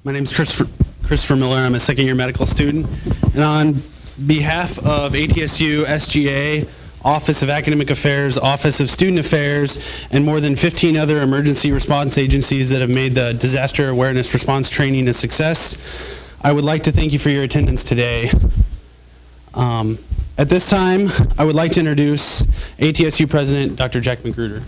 My name is Christopher Miller. I'm a second-year medical student. And on behalf of ATSU, SGA, Office of Academic Affairs, Office of Student Affairs, and more than 15 other emergency response agencies that have made the disaster awareness response training a success, I would like to thank you for your attendance today. At this time, I would like to introduce ATSU President Dr. Jack Magruder.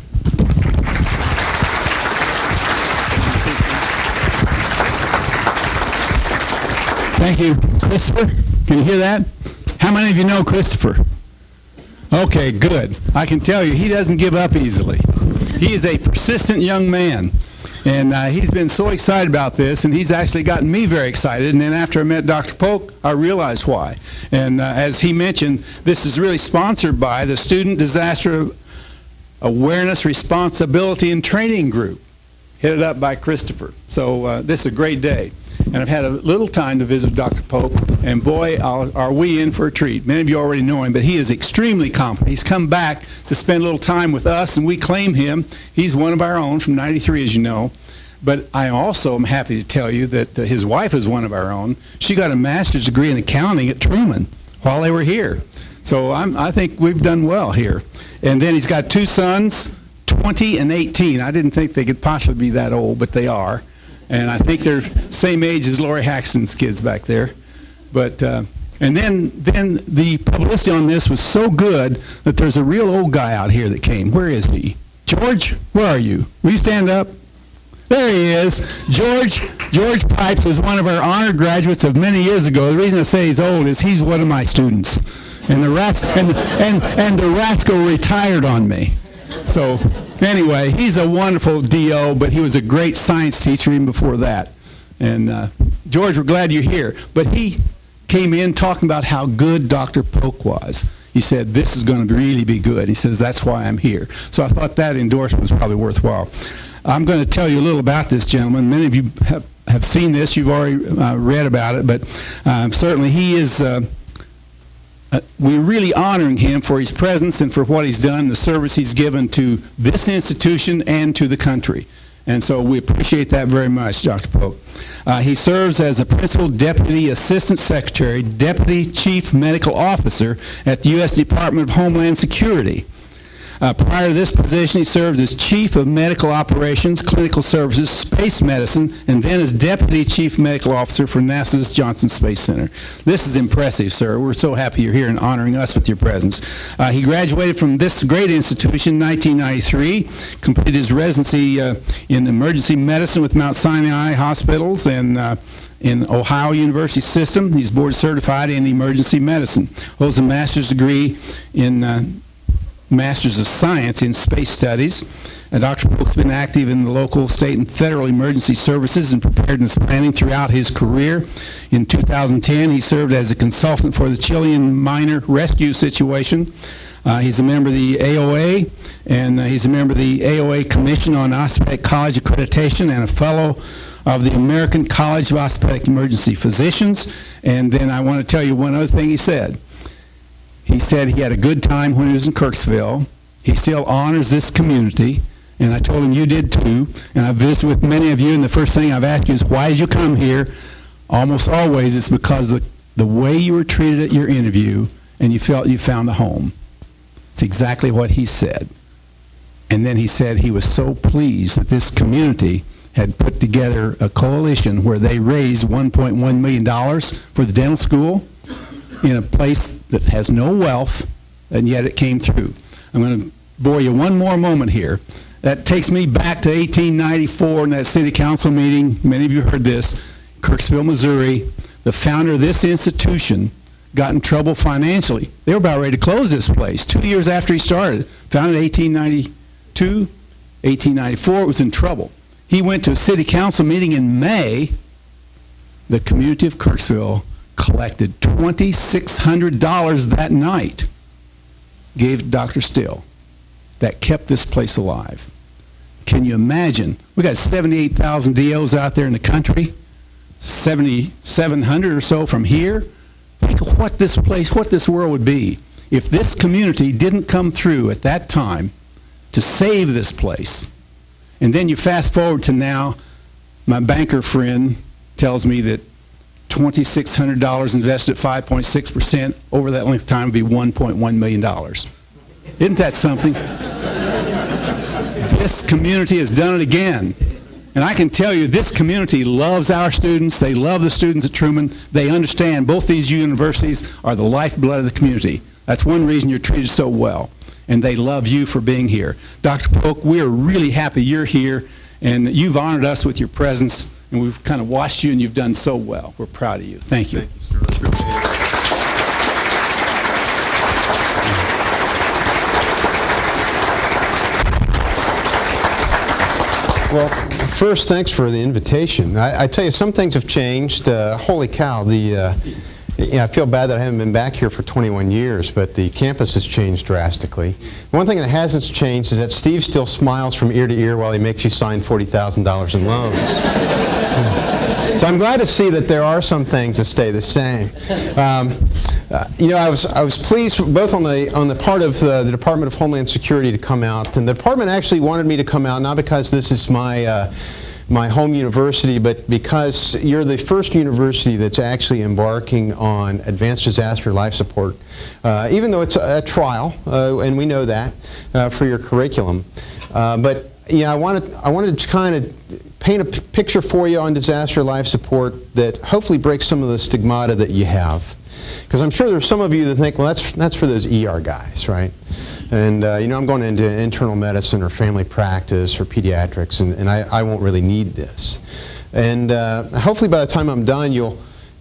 Thank you, Christopher. Can you hear that? How many of you know Christopher? Okay, good. I can tell you, he doesn't give up easily. He is a persistent young man, and he's been so excited about this, and he's actually gotten me very excited, and then after I met Dr. Polk, I realized why. And as he mentioned, this is really sponsored by the Student Disaster Awareness Responsibility and Training Group, headed up by Christopher. So this is a great day. And I've had a little time to visit Dr. Polk, and boy, are we in for a treat. Many of you already know him, but he is extremely competent. He's come back to spend a little time with us, and we claim him. He's one of our own from '93, as you know. But I also am happy to tell you that his wife is one of our own. She got a master's degree in accounting at Truman while they were here. So I think we've done well here. And then he's got two sons, 20 and 18. I didn't think they could possibly be that old, but they are. And I think they're same age as Lori Haxton's kids back there. But and then the publicity on this was so good that there's a real old guy out here that came. Where is he? George, where are you? Will you stand up? There he is. George Pipes is one of our honored graduates of many years ago. The reason I say he's old is he's one of my students. And the rats and the Ratsko retired on me. So anyway, he's a wonderful DO, but he was a great science teacher even before that. And George, we're glad you're here. But he came in talking about how good Dr. Polk was. He said, this is going to really be good. He says, that's why I'm here. So I thought that endorsement was probably worthwhile. I'm going to tell you a little about this gentleman. Many of you have seen this. You've already read about it. But certainly he is... we're really honoring him for his presence and for what he's done, the service he's given to this institution and to the country. And so we appreciate that very much, Dr. Polk. He serves as a Principal Deputy Assistant Secretary, Deputy Chief Medical Officer at the U.S. Department of Homeland Security. Prior to this position, he served as Chief of Medical Operations, Clinical Services, Space Medicine, and then as Deputy Chief Medical Officer for NASA's Johnson Space Center. This is impressive, sir. We're so happy you're here and honoring us with your presence. He graduated from this great institution in 1993, completed his residency in emergency medicine with Mount Sinai Hospitals and in Ohio University System. He's board certified in emergency medicine. Holds a master's degree in Masters of Science in Space Studies. Dr. Polk's been active in the local, state, and federal emergency services and preparedness planning throughout his career. In 2010, he served as a consultant for the Chilean miner rescue situation. He's a member of the AOA, and he's a member of the AOA Commission on Osteopathic College Accreditation and a fellow of the American College of Osteopathic Emergency Physicians. And then I want to tell you one other thing he said. He said he had a good time when he was in Kirksville. He still honors this community, and I told him you did too. And I visited with many of you, and the first thing I've asked you is, why did you come here? Almost always it's because of the way you were treated at your interview, and you felt you found a home. It's exactly what he said. And then he said he was so pleased that this community had put together a coalition where they raised $1.1 million for the dental school in a place that has no wealth, and yet it came through. I'm going to bore you one more moment here. That takes me back to 1894 in that city council meeting. Many of you heard this. Kirksville, Missouri. The founder of this institution got in trouble financially. They were about ready to close this place 2 years after he started. Founded in 1892, 1894, it was in trouble. He went to a city council meeting in May. The community of Kirksville collected $2,600 that night, gave Dr. Still. That kept this place alive. Can you imagine? We got 78,000 DOs out there in the country, 7,700 or so from here. Think of what this place, what this world would be if this community didn't come through at that time to save this place. And then you fast forward to now, my banker friend tells me that $2,600 invested at 5.6% over that length of time would be $1.1 million. Isn't that something? This community has done it again. And I can tell you, this community loves our students. They love the students at Truman. They understand both these universities are the lifeblood of the community. That's one reason you're treated so well. And they love you for being here. Dr. Polk, we're really happy you're here, and you've honored us with your presence, and we've kind of watched you, and you've done so well. We're proud of you. Thank you. Thank you, sir. Well, first, thanks for the invitation. I tell you, some things have changed. Holy cow, I feel bad that I haven't been back here for 21 years, but the campus has changed drastically. One thing that hasn't changed is that Steve still smiles from ear to ear while he makes you sign $40,000 in loans. So I'm glad to see that there are some things that stay the same. You know, I was pleased both on the part of the Department of Homeland Security to come out, and the department actually wanted me to come out not because this is my home university, but because you're the first university that's actually embarking on advanced disaster life support, even though it's a trial, and we know that for your curriculum. But yeah, I wanted to kind of paint a picture for you on disaster life support that hopefully breaks some of the stigmata that you have. Because I'm sure there's some of you that think, well, that's for those ER guys, right? And you know, I'm going into internal medicine or family practice or pediatrics, and I won't really need this. And hopefully by the time I'm done, you'll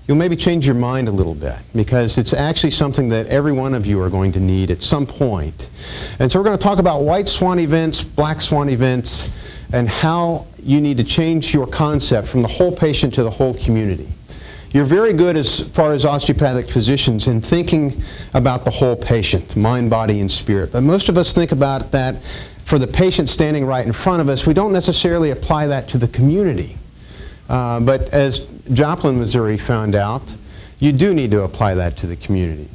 maybe change your mind a little bit, because it's actually something that every one of you are going to need at some point. And so we're going to talk about white swan events, black swan events, and how you need to change your concept from the whole patient to the whole community. You're very good as far as osteopathic physicians in thinking about the whole patient, mind, body, and spirit. But most of us think about that for the patient standing right in front of us. We don't necessarily apply that to the community. But as Joplin, Missouri found out, you do need to apply that to the community.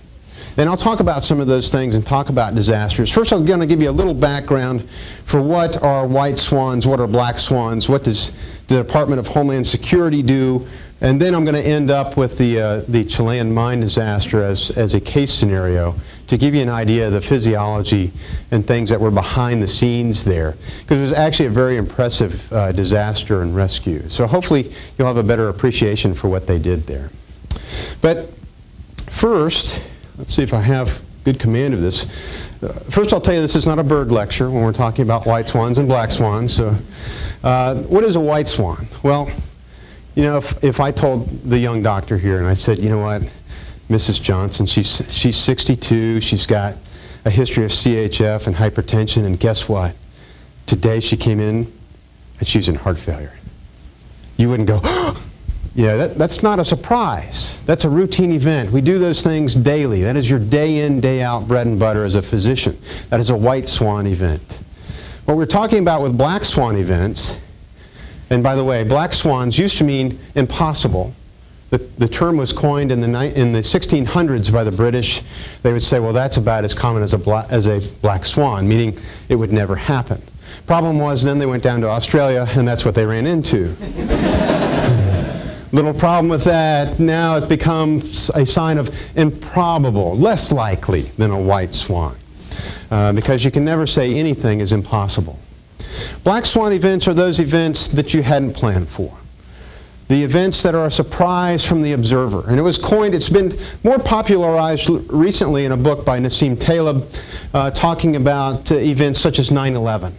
And I'll talk about some of those things and talk about disasters. First, I'm going to give you a little background for what are white swans, what are black swans, what does the Department of Homeland Security do, and then I'm going to end up with the Chilean mine disaster as a case scenario to give you an idea of the physiology and things that were behind the scenes there. Because it was actually a very impressive disaster and rescue. So hopefully you'll have a better appreciation for what they did there. But first, let's see if I have good command of this. First, I'll tell you this is not a bird lecture when we're talking about white swans and black swans. So what is a white swan? Well, you know, if I told the young doctor here and I said, you know what, Mrs. Johnson, she's 62, she's got a history of CHF and hypertension, and guess what? Today she came in and she's in heart failure. You wouldn't go, yeah, that's not a surprise. That's a routine event. We do those things daily. That is your day in, day out bread and butter as a physician. That is a white swan event. What we're talking about with black swan events, and by the way, black swans used to mean impossible. The term was coined in the 1600s by the British. They would say, well, that's about as common as a black swan, meaning it would never happen. Problem was, then they went down to Australia, and that's what they ran into. Little problem with that, now it becomes a sign of improbable, less likely than a white swan, because you can never say anything is impossible. Black swan events are those events that you hadn't planned for. The events that are a surprise from the observer. And it was coined, it's been more popularized recently in a book by Nassim Taleb talking about events such as 9/11.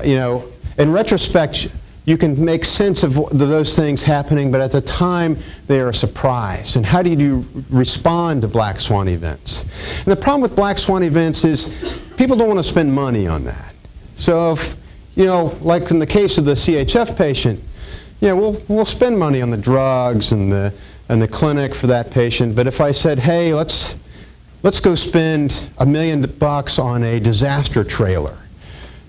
You know, in retrospect, you can make sense of those things happening, but at the time, they are a surprise. And how do you respond to black swan events? And the problem with black swan events is people don't want to spend money on that. So if, you know, like in the case of the CHF patient, yeah, we'll spend money on the drugs and the clinic for that patient. But if I said, hey, let's go spend $1 million on a disaster trailer,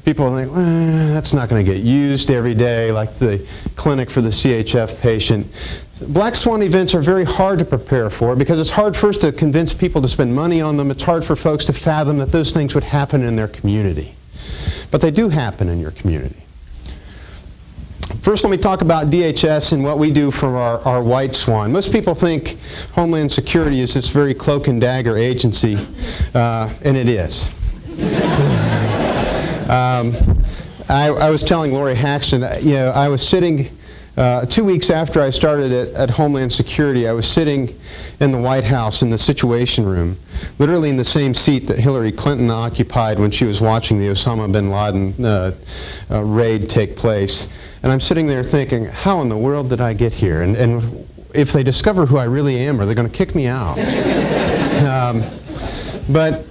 people will think, well, that's not going to get used every day like the clinic for the CHF patient. Black swan events are very hard to prepare for because it's hard first to convince people to spend money on them. It's hard for folks to fathom that those things would happen in their community. But they do happen in your community. First, let me talk about DHS and what we do for our White Swan. Most people think Homeland Security is this very cloak and dagger agency, and it is. I was telling Lori Haxton, I was sitting 2 weeks after I started at Homeland Security, I was sitting in the White House in the Situation Room, literally in the same seat that Hillary Clinton occupied when she was watching the Osama bin Laden raid take place. And I'm sitting there thinking, how in the world did I get here? And if they discover who I really am, are they going to kick me out? But,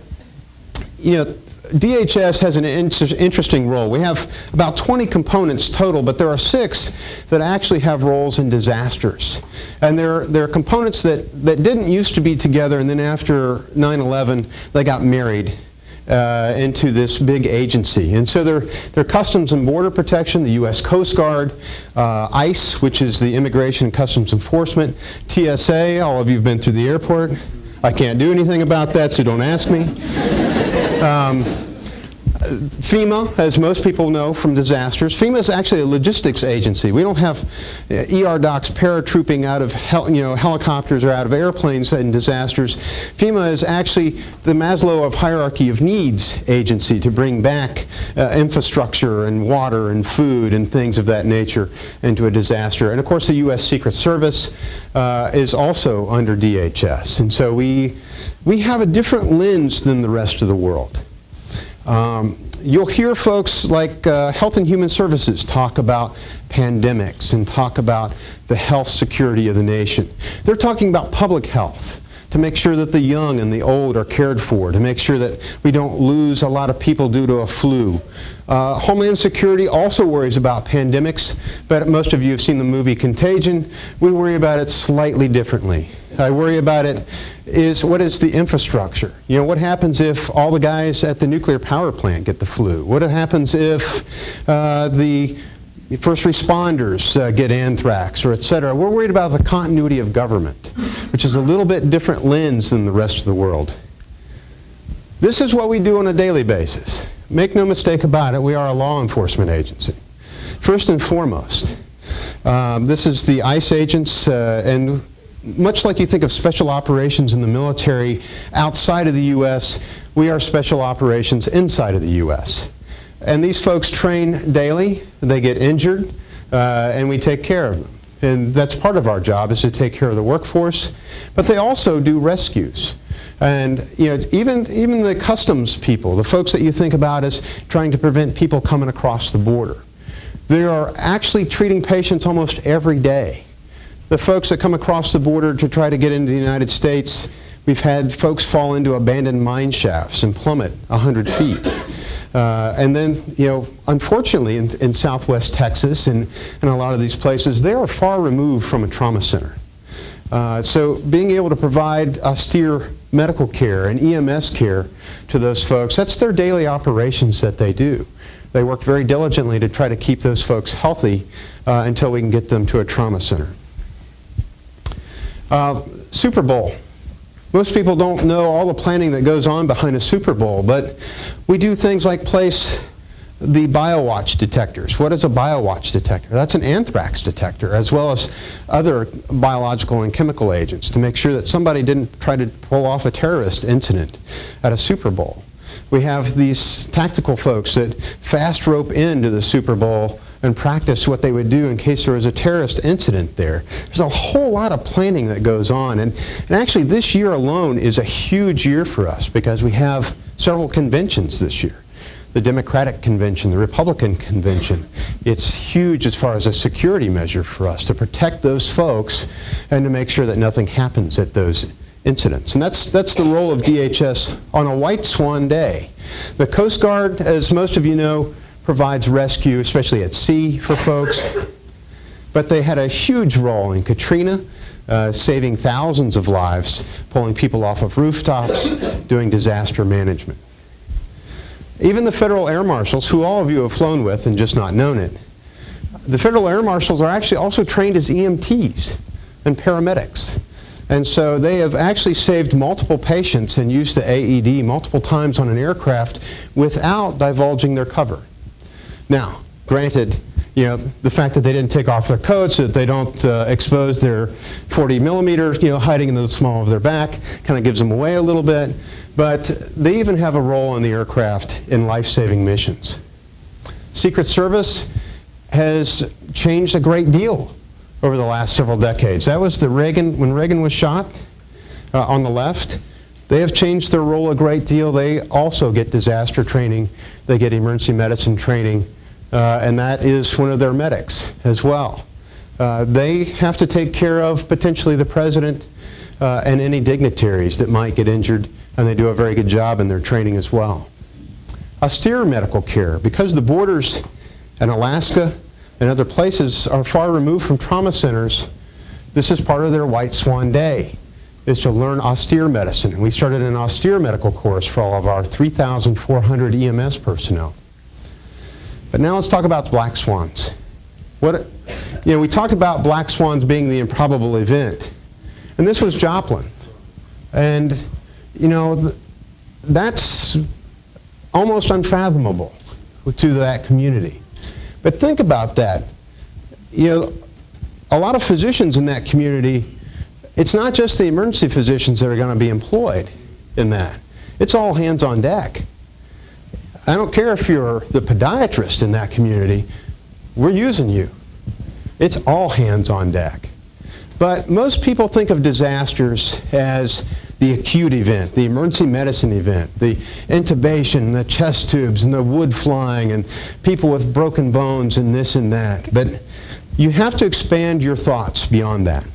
DHS has an interesting role. We have about 20 components total, but there are 6 that actually have roles in disasters. And there are components that didn't used to be together, and then after 9/11, they got married into this big agency. And so they're Customs and Border Protection, the U.S. Coast Guard, ICE, which is the Immigration and Customs Enforcement, TSA, all of you have been through the airport. I can't do anything about that, so don't ask me. FEMA, as most people know from disasters, FEMA is actually a logistics agency. We don't have ER docs paratrooping out of helicopters or out of airplanes in disasters. FEMA is actually the Maslow of hierarchy of needs agency to bring back infrastructure and water and food and things of that nature into a disaster. And of course the U.S. Secret Service is also under DHS. And so we have a different lens than the rest of the world. You'll hear folks like Health and Human Services talk about pandemics and talk about the health security of the nation. They're talking about public health, to make sure that the young and the old are cared for, to make sure that we don't lose a lot of people due to a flu. Homeland Security also worries about pandemics, but most of you have seen the movie Contagion. We worry about it slightly differently. I worry about it what is the infrastructure? What happens if all the guys at the nuclear power plant get the flu? What happens if the first responders get anthrax, or et cetera? We're worried about the continuity of government, which is a little bit different lens than the rest of the world. This is what we do on a daily basis. Make no mistake about it, we are a law enforcement agency. First and foremost, this is the ICE agents, and much like you think of special operations in the military outside of the U.S., we are special operations inside of the U.S. And these folks train daily, they get injured, and we take care of them. And that's part of our job, is to take care of the workforce. But they also do rescues. And even the customs people, the folks that you think about as trying to prevent people coming across the border, they are actually treating patients almost every day. The folks that come across the border to try to get into the United States, we've had folks fall into abandoned mine shafts and plummet 100 feet. And then, unfortunately, in Southwest Texas and a lot of these places, they are far removed from a trauma center. So being able to provide austere medical care and EMS care to those folks, that's their daily operations that they do. They work very diligently to try to keep those folks healthy until we can get them to a trauma center. Super Bowl. Most people don't know all the planning that goes on behind a Super Bowl, but we do things like place the BioWatch detectors. What is a BioWatch detector? That's an anthrax detector, as well as other biological and chemical agents, to make sure that somebody didn't try to pull off a terrorist incident at a Super Bowl. We have these tactical folks that fast rope into the Super Bowl and practice what they would do in case there was a terrorist incident there. There's a whole lot of planning that goes on, and actually this year alone is a huge year for us because we have several conventions this year. The Democratic Convention, the Republican Convention. It's huge as far as a security measure for us to protect those folks and to make sure that nothing happens at those incidents. And that's the role of DHS on a White Swan day. The Coast Guard, as most of you know, provides rescue, especially at sea, for folks. But they had a huge role in Katrina, saving thousands of lives, pulling people off of rooftops, doing disaster management. Even the Federal Air Marshals, who all of you have flown with and just not known it, the Federal Air Marshals are actually also trained as EMTs and paramedics. And so they have actually saved multiple patients and used the AED multiple times on an aircraft without divulging their cover. Now, granted, the fact that they didn't take off their coats, that they don't expose their 40 millimeters, hiding in the small of their back, kind of gives them away a little bit. But they even have a role in the aircraft in life-saving missions. Secret Service has changed a great deal over the last several decades. That was when Reagan was shot on the left. They have changed their role a great deal. They also get disaster training. They get emergency medicine training. And that is one of their medics as well. They have to take care of potentially the president and any dignitaries that might get injured, and they do a very good job in their training as well. Austere medical care. Because the borders in Alaska and other places are far removed from trauma centers, this is part of their White Swan Day, is to learn austere medicine. And we started an austere medical course for all of our 3,400 EMS personnel. But now let's talk about the black swans. We talked about black swans being the improbable event. And this was Joplin. And, that's almost unfathomable to that community. But think about that. A lot of physicians in that community, it's not just the emergency physicians that are going to be employed in that. It's all hands on deck. I don't care if you're the podiatrist in that community, we're using you. It's all hands on deck. But most people think of disasters as the acute event, the emergency medicine event, the intubation, the chest tubes, and the wood flying, and people with broken bones, and this and that. But you have to expand your thoughts beyond that.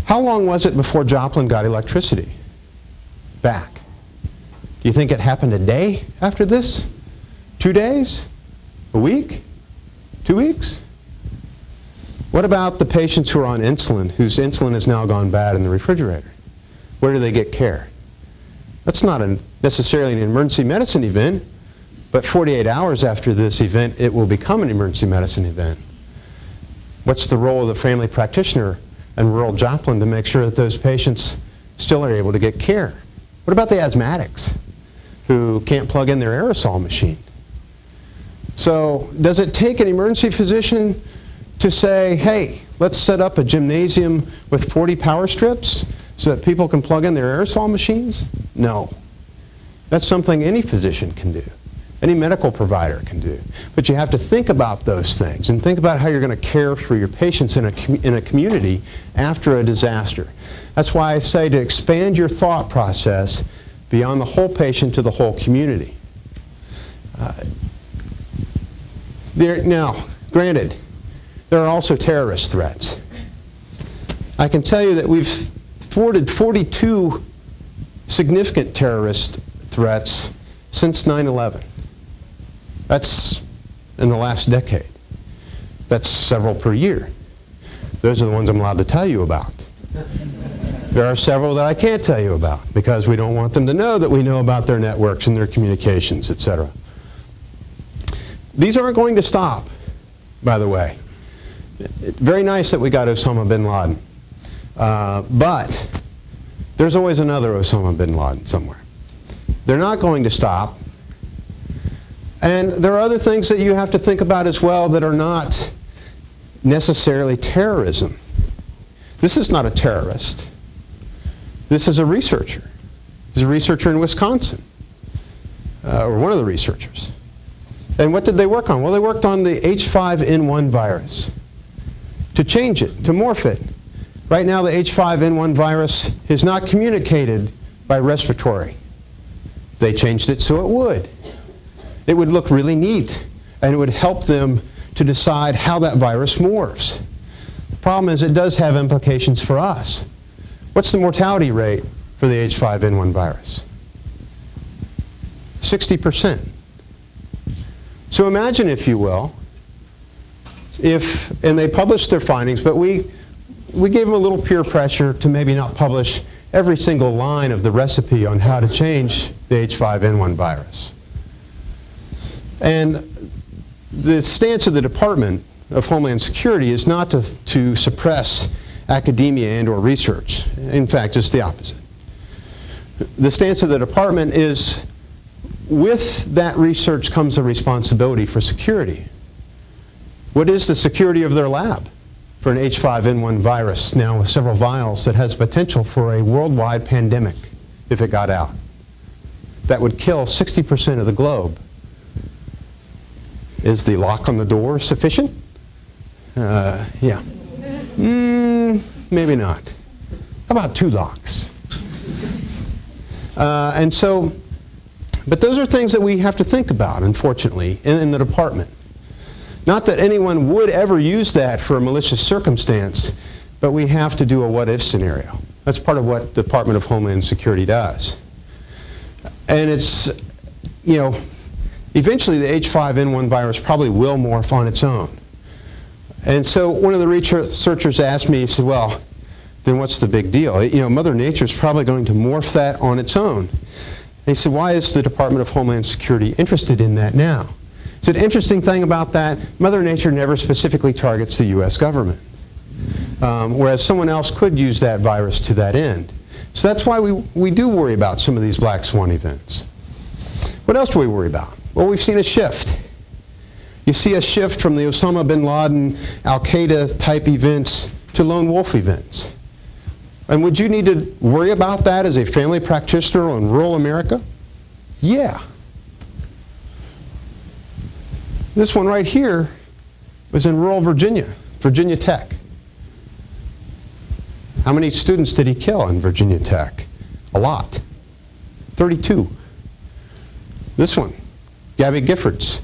How long was it before Joplin got electricity back? Do you think it happened a day after this? 2 days? A week? 2 weeks? What about the patients who are on insulin, whose insulin has now gone bad in the refrigerator? Where do they get care? That's not necessarily an emergency medicine event, but 48 hours after this event, it will become an emergency medicine event. What's the role of the family practitioner in rural Joplin to make sure that those patients still are able to get care? What about the asthmatics who can't plug in their aerosol machine? So does it take an emergency physician to say, hey, let's set up a gymnasium with 40 power strips so that people can plug in their aerosol machines? No. That's something any physician can do. Any medical provider can do. But you have to think about those things and think about how you're going to care for your patients in a community after a disaster. That's why I say to expand your thought process beyond the whole patient to the whole community. Now, granted, there are also terrorist threats. I can tell you that we've thwarted 42 significant terrorist threats since 9/11. That's in the last decade. That's several per year. Those are the ones I'm allowed to tell you about. There are several that I can't tell you about because we don't want them to know that we know about their networks and their communications, etc. These aren't going to stop, by the way. Very nice that we got Osama bin Laden. But there's always another Osama bin Laden somewhere. They're not going to stop. And there are other things that you have to think about as well that are not necessarily terrorism. This is not a terrorist. This is a researcher. He's a researcher in Wisconsin, or one of the researchers. And what did they work on? Well, they worked on the H5N1 virus to change it, to morph it. Right now, the H5N1 virus is not communicated by respiratory. They changed it so it would. It would look really neat, and it would help them to decide how that virus morphs. The problem is it does have implications for us. What's the mortality rate for the H5N1 virus? 60%. So imagine, if you will, and they published their findings, but we gave them a little peer pressure to maybe not publish every single line of the recipe on how to change the H5N1 virus. And the stance of the Department of Homeland Security is not to suppress academia and or research. In fact, it's the opposite. The stance of the department is with that research comes a responsibility for security. What is the security of their lab for an H5N1 virus now with several vials that has potential for a worldwide pandemic if it got out? That would kill 60% of the globe. Is the lock on the door sufficient? Yeah. Maybe not. How about 2 locks? But those are things that we have to think about, unfortunately, in the department. Not that anyone would ever use that for a malicious circumstance, but we have to do a what-if scenario. That's part of what the Department of Homeland Security does. And it's, you know, eventually the H5N1 virus probably will morph on its own. And so one of the researchers asked me, he said, well, then what's the big deal? You know, Mother Nature's probably going to morph that on its own. And he said, why is the Department of Homeland Security interested in that now? So the interesting thing about that, Mother Nature never specifically targets the U.S. government, whereas someone else could use that virus to that end. So that's why we do worry about some of these black swan events. What else do we worry about? Well, we've seen a shift. You see a shift from the Osama bin Laden, Al-Qaeda type events to lone wolf events. And would you need to worry about that as a family practitioner in rural America? Yeah. This one right here was in rural Virginia, Virginia Tech. How many students did he kill in Virginia Tech? A lot. 32. This one, Gabby Giffords,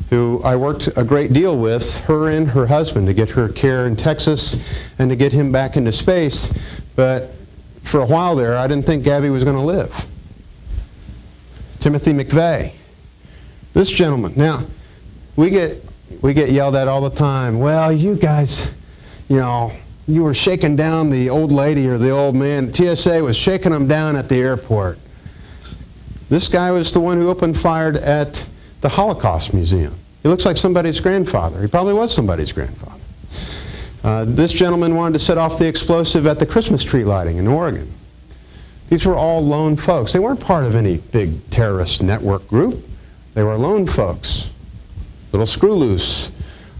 who I worked a great deal with, her and her husband, to get her care in Texas and to get him back into space. But for a while there, I didn't think Gabby was going to live. Timothy McVeigh. This gentleman. Now, we get yelled at all the time. Well, you guys, you know, you were shaking down the old lady or the old man. TSA was shaking them down at the airport. This guy was the one who opened fire at the Holocaust Museum. He looks like somebody's grandfather. He probably was somebody's grandfather. This gentleman wanted to set off the explosive at the Christmas tree lighting in Oregon. These were all lone folks. They weren't part of any big terrorist network group. They were lone folks. Little screw loose.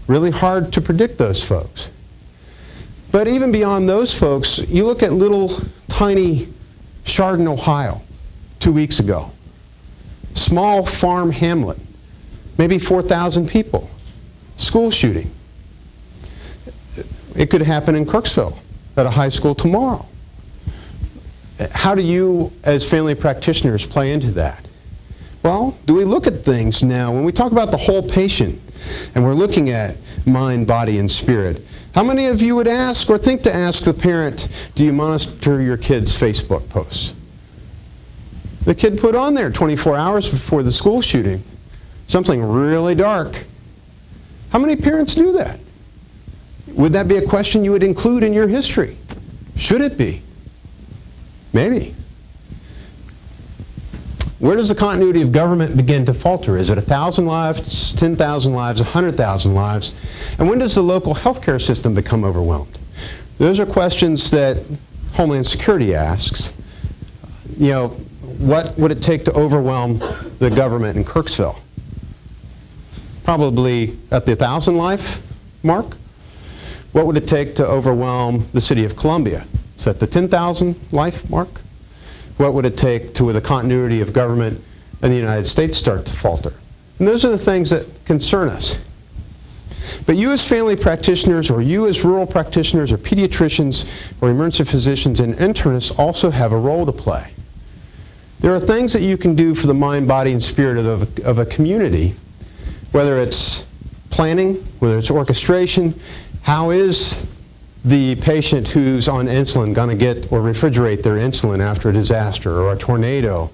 Really hard to predict those folks. But even beyond those folks, you look at little tiny Chardon, Ohio, 2 weeks ago. Small farm hamlet, maybe 4,000 people. School shooting. It could happen in Kirksville at a high school tomorrow. How do you, as family practitioners, play into that? Well, do we look at things now, when we talk about the whole patient, and we're looking at mind, body, and spirit, how many of you would ask or think to ask the parent, do you monitor your kid's Facebook posts? The kid put on there 24 hours before the school shooting something really dark. How many parents do that? Would that be a question you would include in your history? Should it be? Maybe. Where does the continuity of government begin to falter? Is it 1,000 lives, 10,000 lives, 100,000 lives? And when does the local healthcare system become overwhelmed? Those are questions that Homeland Security asks. You know, what would it take to overwhelm the government in Kirksville? Probably at the 1,000 life mark. What would it take to overwhelm the city of Columbia? Is that the 10,000 life mark? What would it take to, with the continuity of government in the United States, start to falter? And those are the things that concern us. But you as family practitioners, or you as rural practitioners, or pediatricians, or emergency physicians and internists also have a role to play. There are things that you can do for the mind, body, and spirit of a community, whether it's planning, whether it's orchestration. How is the patient who's on insulin going to get or refrigerate their insulin after a disaster or a tornado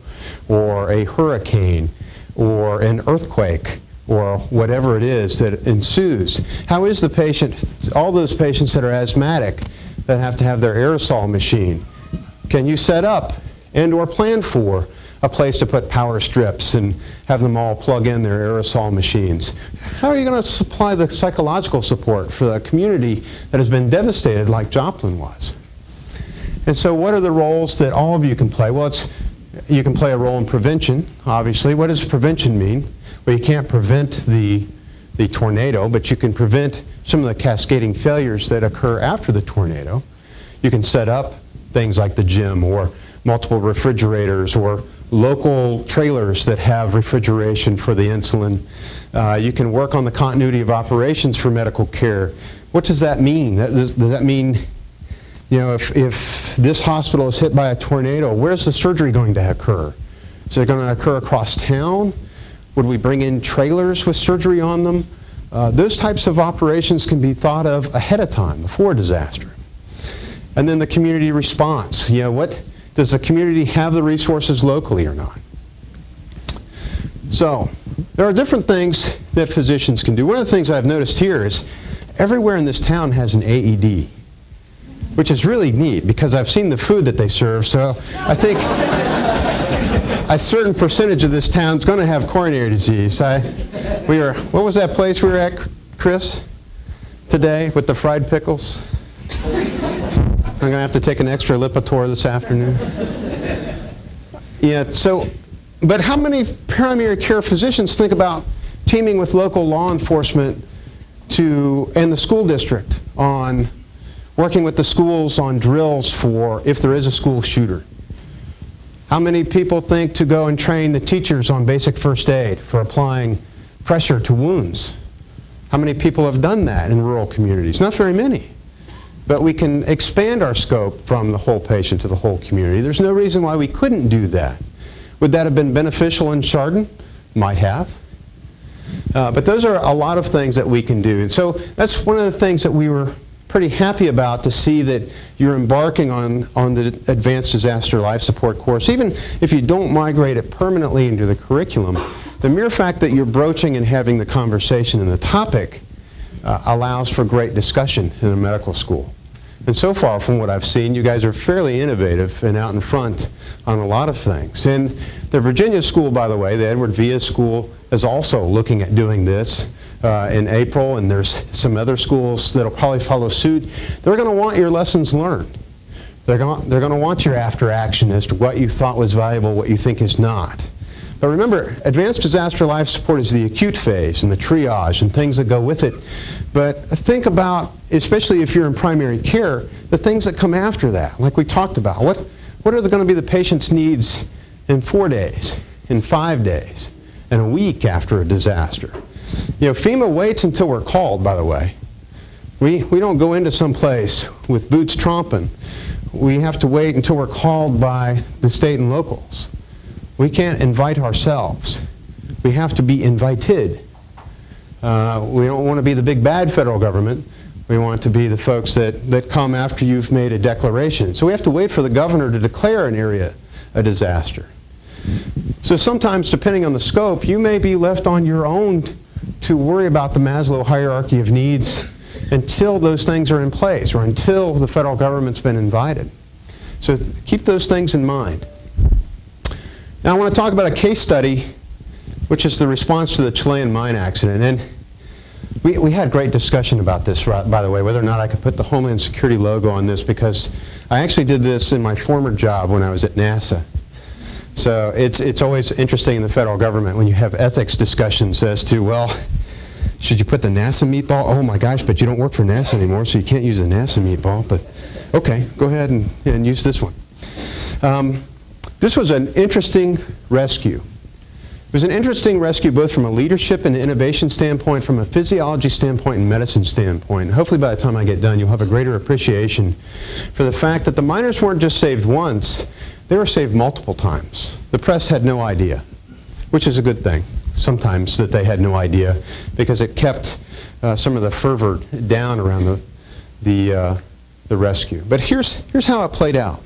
or a hurricane or an earthquake or whatever it is that ensues? How is the patient, all those patients that are asthmatic that have to have their aerosol machine, can you set up and or plan for a place to put power strips and have them all plug in their aerosol machines? How are you going to supply the psychological support for a community that has been devastated like Joplin was? And so what are the roles that all of you can play? Well, you can play a role in prevention, obviously. What does prevention mean? Well, you can't prevent the the tornado, but you can prevent some of the cascading failures that occur after the tornado. You can set up things like the gym or multiple refrigerators or local trailers that have refrigeration for the insulin. You can work on the continuity of operations for medical care. What does that mean? Does that mean, you know, if this hospital is hit by a tornado, where's the surgery going to occur? Is it going to occur across town? Would we bring in trailers with surgery on them? Those types of operations can be thought of ahead of time, before a disaster. And then the community response. You know, does the community have the resources locally or not? So, there are different things that physicians can do. One of the things I've noticed here is everywhere in this town has an AED, which is really neat because I've seen the food that they serve, so I think a certain percentage of this town is going to have coronary disease. What was that place we were at, Chris, today with the fried pickles? I'm going to have to take an extra Lipitor this afternoon. Yeah, so, but how many primary care physicians think about teaming with local law enforcement and the school district on working with the schools on drills for if there is a school shooter? How many people think to go and train the teachers on basic first aid for applying pressure to wounds? How many people have done that in rural communities? Not very many. But we can expand our scope from the whole patient to the whole community. There's no reason why we couldn't do that. Would that have been beneficial in Chardon? Might have. But those are a lot of things that we can do. And so that's one of the things that we were pretty happy about, to see that you're embarking on the Advanced Disaster Life Support course. Even if you don't migrate it permanently into the curriculum, the mere fact that you're broaching and having the conversation and the topic allows for great discussion in a medical school. And so far, from what I've seen, you guys are fairly innovative and out in front on a lot of things. And the Virginia school, by the way, the Edward Villa School, is also looking at doing this in April, and there's some other schools that'll probably follow suit. They're going to want your lessons learned. They're going to want your after action as to what you thought was valuable, what you think is not. But remember, Advanced Disaster Life Support is the acute phase and the triage and things that go with it. But think about, especially if you're in primary care, the things that come after that, like we talked about. What are going to be the patient's needs in 4 days, in 5 days, and a week after a disaster? You know, FEMA waits until we're called, by the way. We don't go into some place with boots tromping. We have to wait until we're called by the state and locals. We can't invite ourselves. We have to be invited. We don't want to be the big bad federal government. We want to be the folks that come after you've made a declaration. So we have to wait for the governor to declare an area a disaster. So sometimes, depending on the scope, you may be left on your own to worry about the Maslow hierarchy of needs until those things are in place or until the federal government's been invited. So keep those things in mind. Now I want to talk about a case study, which is the response to the Chilean mine accident. And we had great discussion about this, by the way, whether or not I could put the Homeland Security logo on this, because I actually did this in my former job when I was at NASA. So it's always interesting in the federal government when you have ethics discussions as to, well, should you put the NASA meatball? Oh my gosh, but you don't work for NASA anymore, so you can't use the NASA meatball. But okay, go ahead and use this one. This was an interesting rescue. It was an interesting rescue both from a leadership and innovation standpoint, from a physiology standpoint and medicine standpoint. Hopefully by the time I get done, you'll have a greater appreciation for the fact that the miners weren't just saved once, they were saved multiple times. The press had no idea, which is a good thing sometimes that they had no idea, because it kept some of the fervor down around the rescue. But here's how it played out.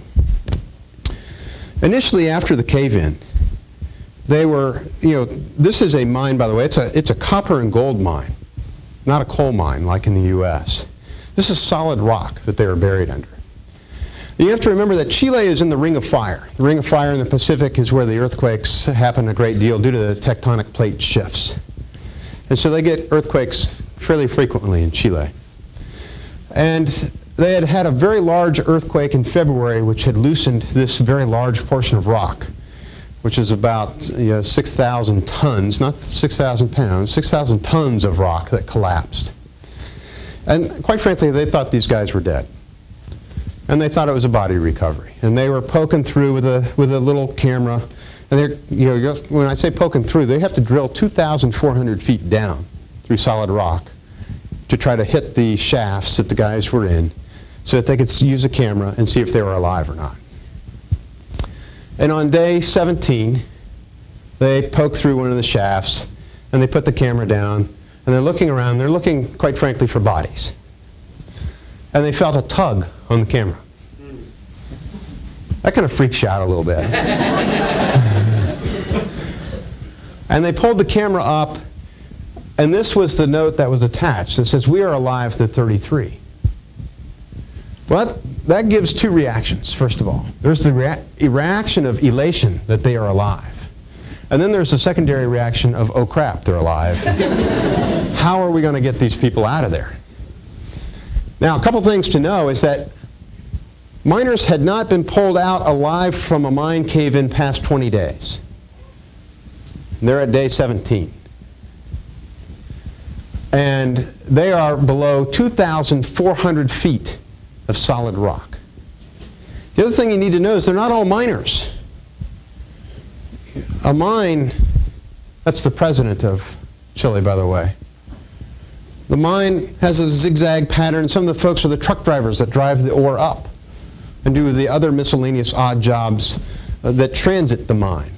Initially, after the cave-in, they were, this is a mine, by the way, it's a copper and gold mine, not a coal mine like in the U.S. This is solid rock that they were buried under. You have to remember that Chile is in the Ring of Fire. The Ring of Fire in the Pacific is where the earthquakes happen a great deal due to the tectonic plate shifts. And so they get earthquakes fairly frequently in Chile. And they had had a very large earthquake in February which had loosened this very large portion of rock, which is about 6,000 tons, not 6,000 pounds, 6,000 tons of rock that collapsed. And quite frankly, they thought these guys were dead. And they thought it was a body recovery. And they were poking through with a little camera. And they're, when I say poking through, they have to drill 2,400 feet down through solid rock to try to hit the shafts that the guys were in so that they could use a camera and see if they were alive or not. And on day 17, they poked through one of the shafts and they put the camera down and they're looking around. They're looking, quite frankly, for bodies. And they felt a tug on the camera. That kind of freaks you out a little bit. And they pulled the camera up, and this was the note that was attached. It says, "We are alive to 33. Well, that gives two reactions, first of all. There's the reaction of elation that they are alive. And then there's the secondary reaction of, oh crap, they're alive. How are we going to get these people out of there? Now, a couple things to know is that miners had not been pulled out alive from a mine cave-in past 20 days. They're at day 17. And they are below 2,400 feet of solid rock. The other thing you need to know is they're not all miners. A mine, that's the president of Chile, by the way. The mine has a zigzag pattern. Some of the folks are the truck drivers that drive the ore up and do the other miscellaneous odd jobs that transit the mine.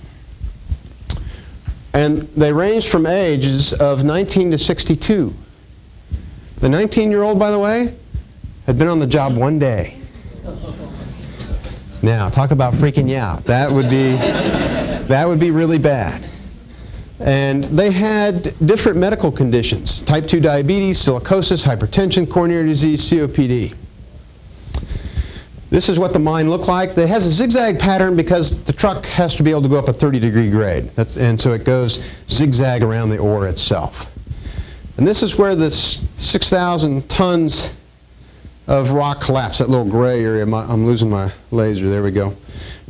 And they range from ages of 19 to 62. The 19-year-old, by the way, had been on the job one day. Now, talk about freaking you out. That would be really bad. And they had different medical conditions: type 2 diabetes, silicosis, hypertension, coronary disease, COPD. This is what the mine looked like. It has a zigzag pattern because the truck has to be able to go up a 30-degree grade. And so it goes zigzag around the ore itself. And this is where this 6,000 tons of rock collapsed, that little gray area. I'm losing my laser. There we go.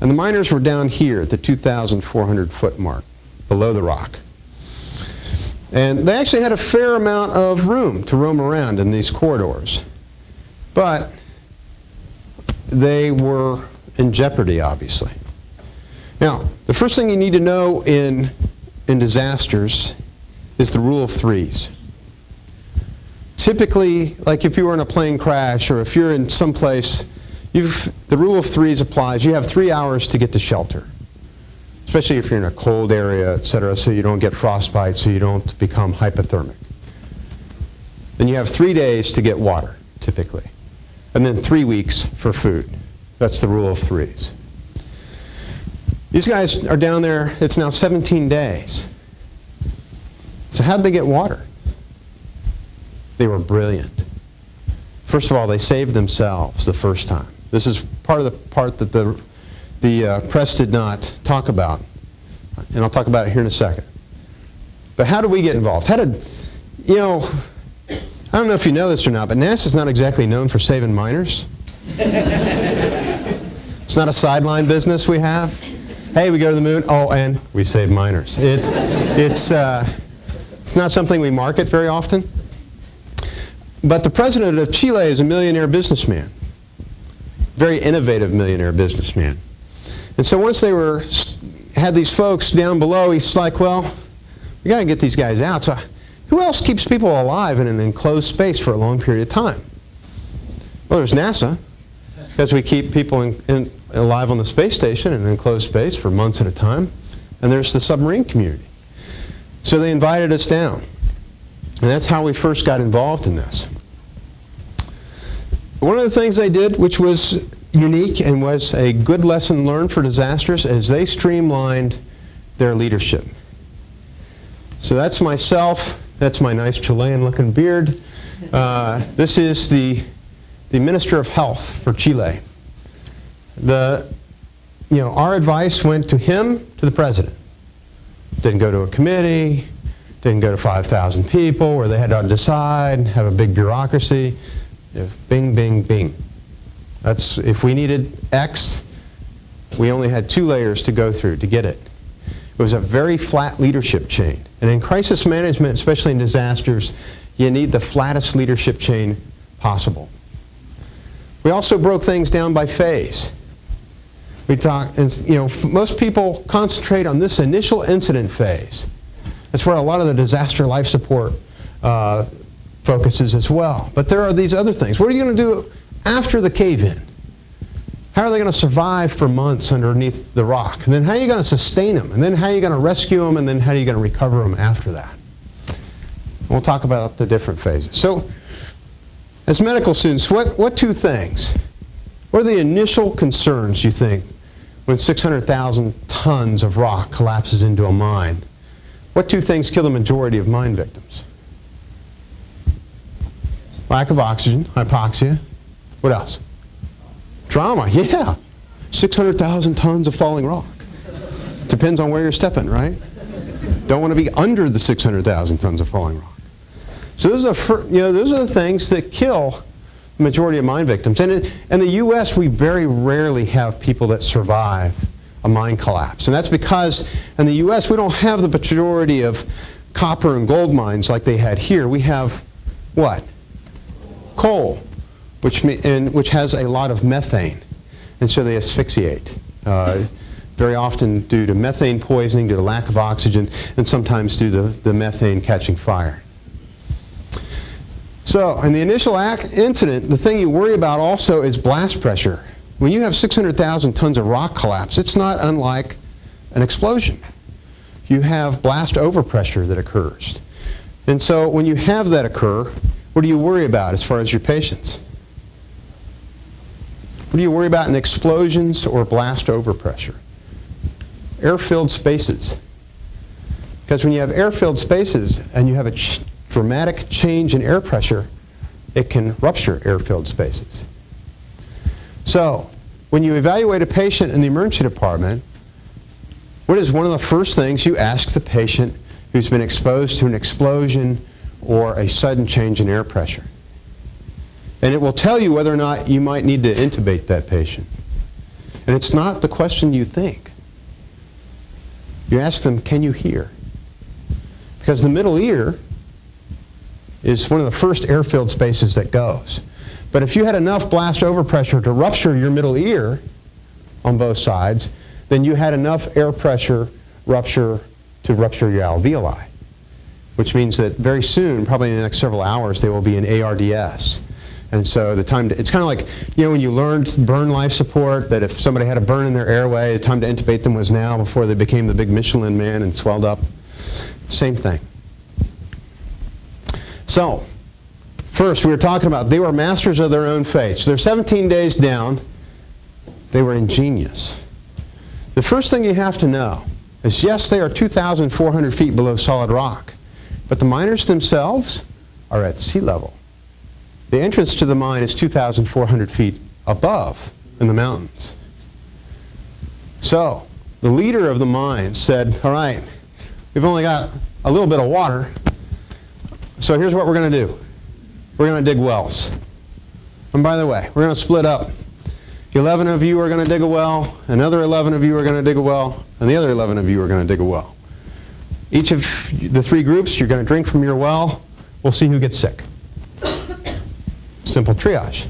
And the miners were down here at the 2,400 foot mark, below the rock. And they actually had a fair amount of room to roam around in these corridors. But they were in jeopardy, obviously. Now, the first thing you need to know in disasters is the rule of threes. Typically, like if you were in a plane crash or if you're in some place, the rule of threes applies. You have 3 hours to get to shelter, especially if you're in a cold area, etc., so you don't get frostbite, so you don't become hypothermic. Then you have 3 days to get water, typically. And then 3 weeks for food. That's the rule of threes. These guys are down there, it's now 17 days. So how'd they get water? They were brilliant. First of all, they saved themselves the first time. This is part of the part that the press did not talk about. And I'll talk about it here in a second. But how did we get involved? How did, I don't know if you know this or not, but NASA's not exactly known for saving miners. It's not a sideline business we have. Hey, we go to the moon, oh, and we save miners. It's not something we market very often. But the president of Chile is a millionaire businessman. Very innovative millionaire businessman. And so once they had these folks down below, he's like, well, we got to get these guys out. So who else keeps people alive in an enclosed space for a long period of time? Well, there's NASA, because we keep people alive on the space station in an enclosed space for months at a time. And there's the submarine community. So they invited us down. And that's how we first got involved in this. One of the things they did, which was unique and was a good lesson learned for disasters, is they streamlined their leadership. So that's myself. That's my nice Chilean-looking beard. This is the Minister of Health for Chile. Our advice went to him, to the president. Didn't go to a committee. Didn't go to 5,000 people where they had to decide, have a big bureaucracy. Bing, bing, bing. That's, if we needed X, we only had 2 layers to go through to get it. It was a very flat leadership chain. And in crisis management, especially in disasters, you need the flattest leadership chain possible. We also broke things down by phase. We talk, most people concentrate on this initial incident phase. That's where a lot of the disaster life support focuses as well. But there are these other things. What are you going to do after the cave-in? How are they going to survive for months underneath the rock? And then how are you going to sustain them? And then how are you going to rescue them? And then how are you going to recover them after that? And we'll talk about the different phases. So, as medical students, what two things? What are the initial concerns, you think, when 600,000 tons of rock collapses into a mine? What two things kill the majority of mine victims? Lack of oxygen, hypoxia. What else? Trauma, yeah. 600,000 tons of falling rock. Depends on where you're stepping, right? Don't want to be under the 600,000 tons of falling rock. So those are the things that kill the majority of mine victims. And in the U.S., we very rarely have people that survive a mine collapse. And that's because in the U.S., we don't have the majority of copper and gold mines like they had here. We have what? Coal, which has a lot of methane. And so they asphyxiate, very often due to methane poisoning, due to lack of oxygen, and sometimes due to the methane catching fire. So in the initial incident, the thing you worry about also is blast pressure. When you have 600,000 tons of rock collapse, it's not unlike an explosion. You have blast overpressure that occurs. And so when you have that occur, what do you worry about as far as your patients? What do you worry about in explosions or blast overpressure? Air-filled spaces. Because when you have air-filled spaces and you have a dramatic change in air pressure, it can rupture air-filled spaces. So, when you evaluate a patient in the emergency department, what is one of the first things you ask the patient who's been exposed to an explosion or a sudden change in air pressure? And it will tell you whether or not you might need to intubate that patient. And it's not the question you think. You ask them, can you hear? Because the middle ear is one of the first air-filled spaces that goes. But if you had enough blast overpressure to rupture your middle ear on both sides, then you had enough air pressure to rupture your alveoli, which means that very soon, probably in the next several hours, they will be in ARDS. And so the time to, it's kind of like, when you learned burn life support, that if somebody had a burn in their airway, the time to intubate them was now before they became the big Michelin man and swelled up. Same thing. So, first we were talking about they were masters of their own fate. So they're 17 days down. They were ingenious. The first thing you have to know is, yes, they are 2,400 feet below solid rock, but the miners themselves are at sea level. The entrance to the mine is 2,400 feet above in the mountains. So the leader of the mine said, all right, we've only got a little bit of water, so here's what we're going to do. We're going to dig wells. And by the way, we're going to split up. 11 of you are going to dig a well, another 11 of you are going to dig a well, and the other 11 of you are going to dig a well. Each of the three groups, you're going to drink from your well. We'll see who gets sick. Simple triage.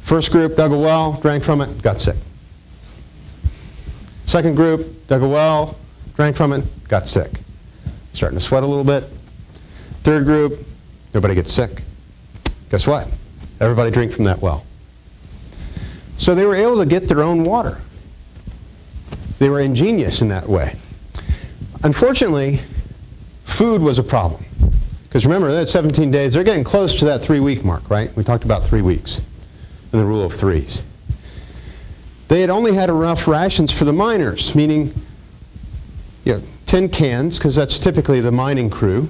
First group dug a well, drank from it, got sick. Second group dug a well, drank from it, got sick. Starting to sweat a little bit. Third group, nobody gets sick. Guess what? Everybody drink from that well. So they were able to get their own water. They were ingenious in that way. Unfortunately, food was a problem. Because remember, that's 17 days. They're getting close to that 3-week mark, right? We talked about 3 weeks and the rule of threes. They had only had enough rations for the miners, meaning 10 cans, because that's typically the mining crew,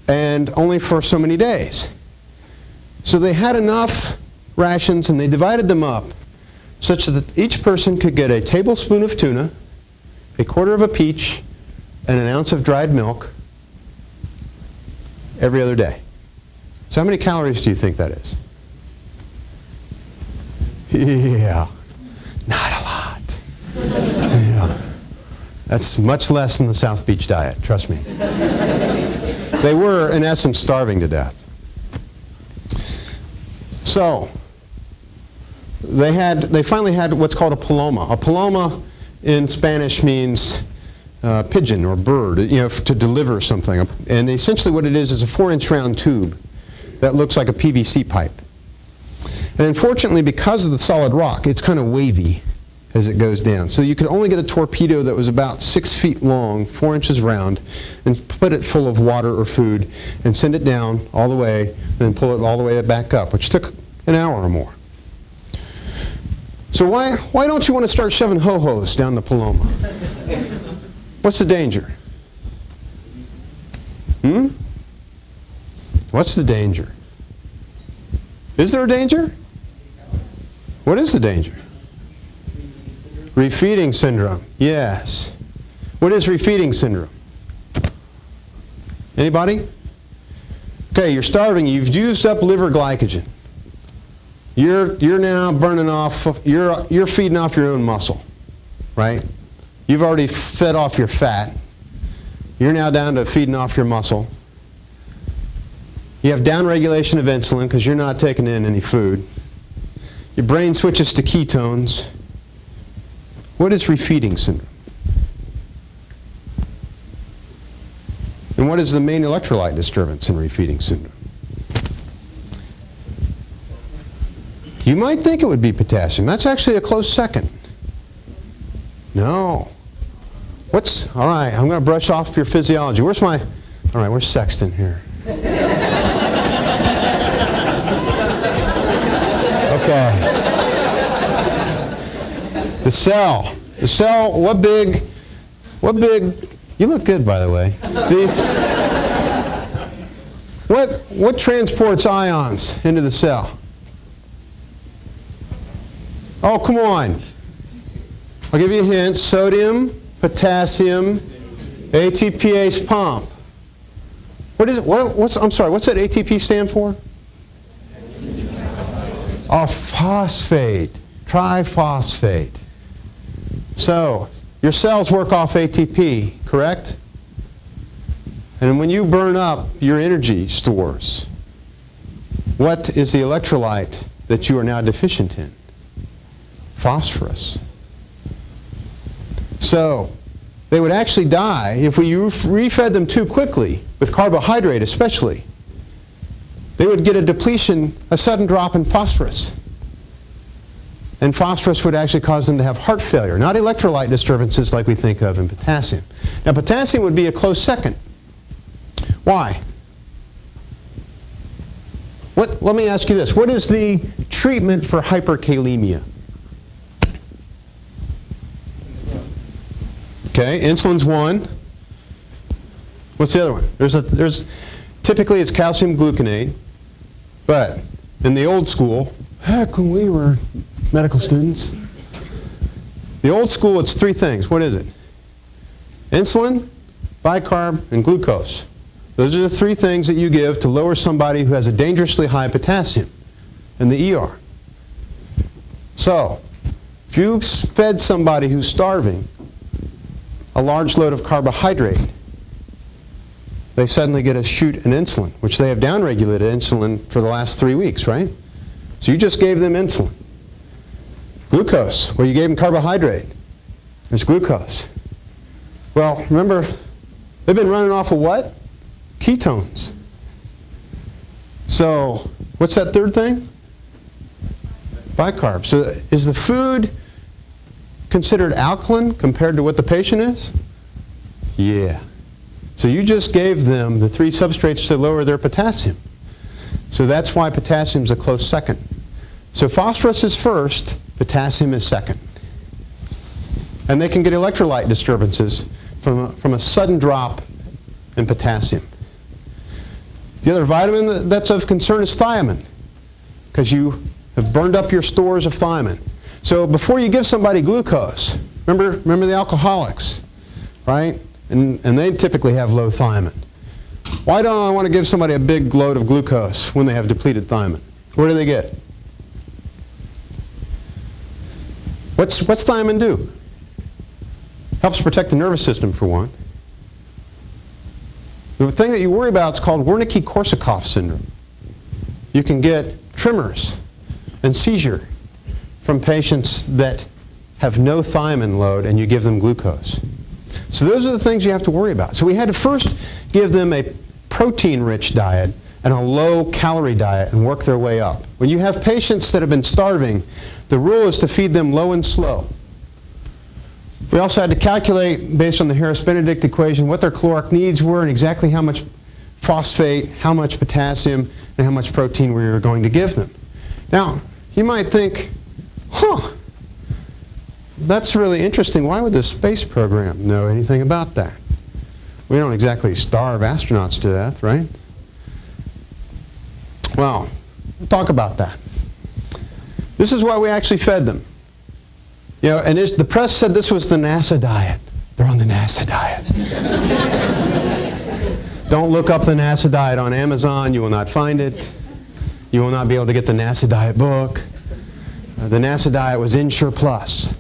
and only for so many days. So they had enough rations, and they divided them up such that each person could get a tablespoon of tuna, a quarter of a peach, and an ounce of dried milk every other day. So how many calories do you think that is? Yeah, not a lot. Yeah. That's much less than the South Beach diet, trust me. They were, in essence, starving to death. So, they finally had what's called a paloma. A paloma in Spanish means pigeon or bird, you know, to deliver something. And essentially what it is a 4-inch round tube that looks like a PVC pipe. And unfortunately, because of the solid rock, it's kind of wavy as it goes down. So you could only get a torpedo that was about 6 feet long, 4 inches round, and put it full of water or food and send it down all the way, and then pull it all the way back up, which took an hour or more. So why don't you want to start shoving ho-hos down the Paloma? What's the danger? What's the danger? Is there a danger? What is the danger? Refeeding syndrome. Yes. What is refeeding syndrome? Anybody? Okay, you're starving. You've used up liver glycogen. You're now burning off. You're feeding off your own muscle, right? You've already fed off your fat. You're now down to feeding off your muscle. You have downregulation of insulin because you're not taking in any food. Your brain switches to ketones. What is refeeding syndrome? And what is the main electrolyte disturbance in refeeding syndrome? You might think it would be potassium. That's actually a close second. No. All right, I'm going to brush off your physiology. All right, where's Sexton here? Okay. The cell, what big, you look good, by the way. What transports ions into the cell? Oh, come on. I'll give you a hint. Sodium, potassium, ATPase pump. What is it? I'm sorry, what's that ATP stand for? Oh, phosphate, triphosphate. So, your cells work off ATP, correct? And when you burn up your energy stores, what is the electrolyte that you are now deficient in? Phosphorus. So, they would actually die if we refed them too quickly, with carbohydrate especially. They would get a depletion, a sudden drop in phosphorus. And phosphorus would actually cause them to have heart failure, not electrolyte disturbances like we think of in potassium. Now, potassium would be a close second. Why? Let me ask you this. What is the treatment for hyperkalemia? Okay, insulin's one. What's the other one? Typically it's calcium gluconate, but in the old school, heck, when we were medical students, the old school, it's three things. What is it? Insulin, bicarb, and glucose. Those are the three things that you give to lower somebody who has a dangerously high potassium in the ER. So, if you fed somebody who's starving a large load of carbohydrate, they suddenly get a shoot in insulin, which they have downregulated insulin for the last 3 weeks, right? So you just gave them insulin. Glucose, well, you gave them carbohydrate. There's glucose. Well, remember, they've been running off of what? Ketones. So, what's that third thing? Bicarb. So, is the food considered alkaline compared to what the patient is? Yeah. So you just gave them the three substrates to lower their potassium. So that's why potassium's a close second. So phosphorus is first, potassium is second. And they can get electrolyte disturbances from a sudden drop in potassium. The other vitamin that's of concern is thiamine, because you have burned up your stores of thiamine. So before you give somebody glucose, remember the alcoholics, right? And they typically have low thiamine. Why don't I want to give somebody a big load of glucose when they have depleted thiamine? Where do they get? What's thiamine do? Helps protect the nervous system, for one. The thing that you worry about is called Wernicke-Korsakoff syndrome. You can get tremors and seizure from patients that have no thiamine load and you give them glucose. So those are the things you have to worry about. So we had to first give them a protein-rich diet and a low-calorie diet and work their way up. When you have patients that have been starving, the rule is to feed them low and slow. We also had to calculate, based on the Harris-Benedict equation, what their caloric needs were and exactly how much phosphate, how much potassium, and how much protein we were going to give them. Now, you might think, that's really interesting. Why would the space program know anything about that? We don't exactly starve astronauts to death, right? Well, we'll talk about that. This is why we actually fed them. You know, and the press said this was the NASA diet. They're on the NASA diet. Don't look up the NASA diet on Amazon. You will not find it. You will not be able to get the NASA diet book. The NASA diet was Ensure Plus.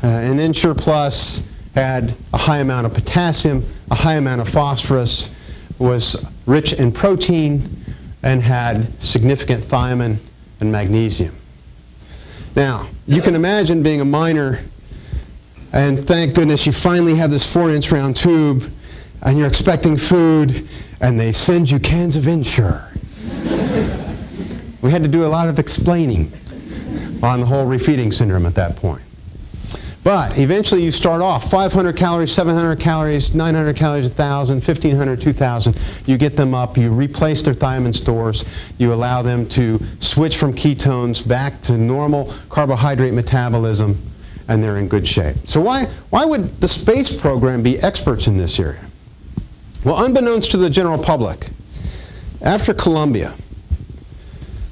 And Ensure Plus had a high amount of potassium, a high amount of phosphorus, was rich in protein, and had significant thiamine and magnesium. Now, you can imagine being a miner, and thank goodness you finally have this 4-inch round tube, and you're expecting food, and they send you cans of Ensure. We had to do a lot of explaining on the whole refeeding syndrome at that point. But eventually you start off 500 calories, 700 calories, 900 calories, 1,000, 1,500, 2,000. You get them up, you replace their thiamine stores, you allow them to switch from ketones back to normal carbohydrate metabolism, and they're in good shape. So why would the space program be experts in this area? Well, unbeknownst to the general public, after Columbia,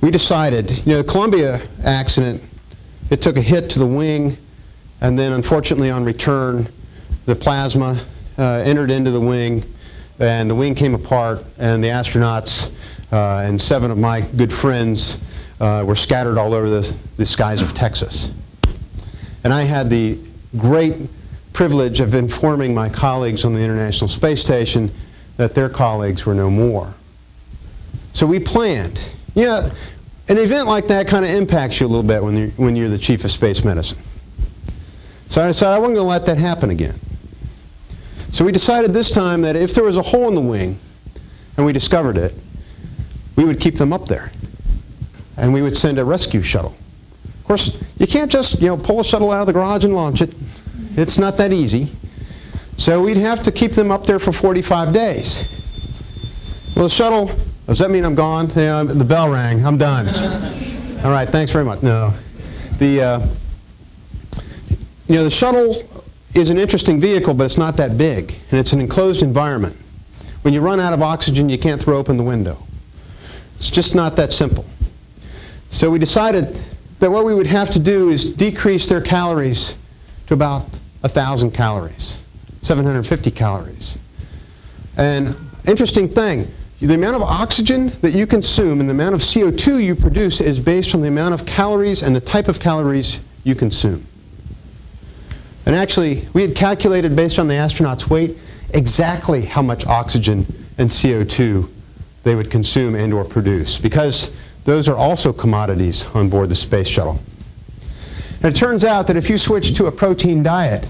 we decided, you know, the Columbia accident, it took a hit to the wing, and then unfortunately on return, the plasma entered into the wing, and the wing came apart, and the astronauts and 7 of my good friends were scattered all over the skies of Texas. And I had the great privilege of informing my colleagues on the International Space Station that their colleagues were no more. So we planned. Yeah, an event like that kind of impacts you a little bit when you're the chief of space medicine. So I decided I wasn't going to let that happen again. So we decided this time that if there was a hole in the wing, and we discovered it, we would keep them up there. And we would send a rescue shuttle. Of course, you can't just, pull a shuttle out of the garage and launch it. It's not that easy. So we'd have to keep them up there for 45 days. Well, the shuttle, does that mean I'm gone? Yeah, the bell rang. I'm done. All right, thanks very much. No. The shuttle is an interesting vehicle, but it's not that big, and it's an enclosed environment. When you run out of oxygen, you can't throw open the window. It's just not that simple. So we decided that what we would have to do is decrease their calories to about 1,000 calories, 750 calories. And interesting thing, the amount of oxygen that you consume and the amount of CO2 you produce is based on the amount of calories and the type of calories you consume. And actually, we had calculated based on the astronauts' weight exactly how much oxygen and CO2 they would consume and or produce, because those are also commodities on board the space shuttle. And it turns out that if you switch to a protein diet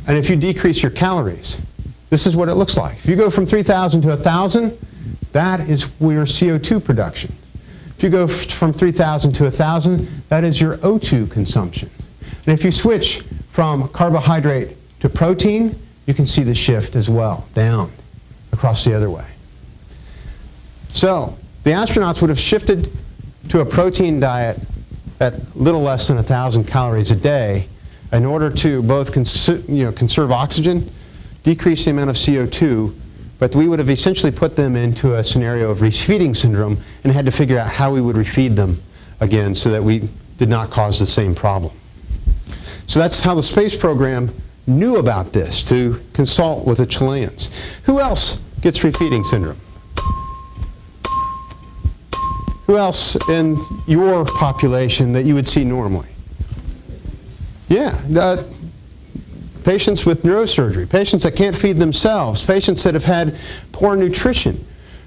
and if you decrease your calories, this is what it looks like. If you go from 3,000 to 1,000, that is your CO2 production. If you go from 3,000 to 1,000, that is your O2 consumption. And if you switch from carbohydrate to protein, you can see the shift as well, down, across the other way. So the astronauts would have shifted to a protein diet at little less than 1,000 calories a day in order to both conserve oxygen, decrease the amount of CO2, but we would have essentially put them into a scenario of refeeding syndrome and had to figure out how we would refeed them again so that we did not cause the same problem. So that's how the space program knew about this, to consult with the Chileans. Who else gets refeeding syndrome? Who else in your population that you would see normally? Yeah, patients with neurosurgery, patients that can't feed themselves, patients that have had poor nutrition,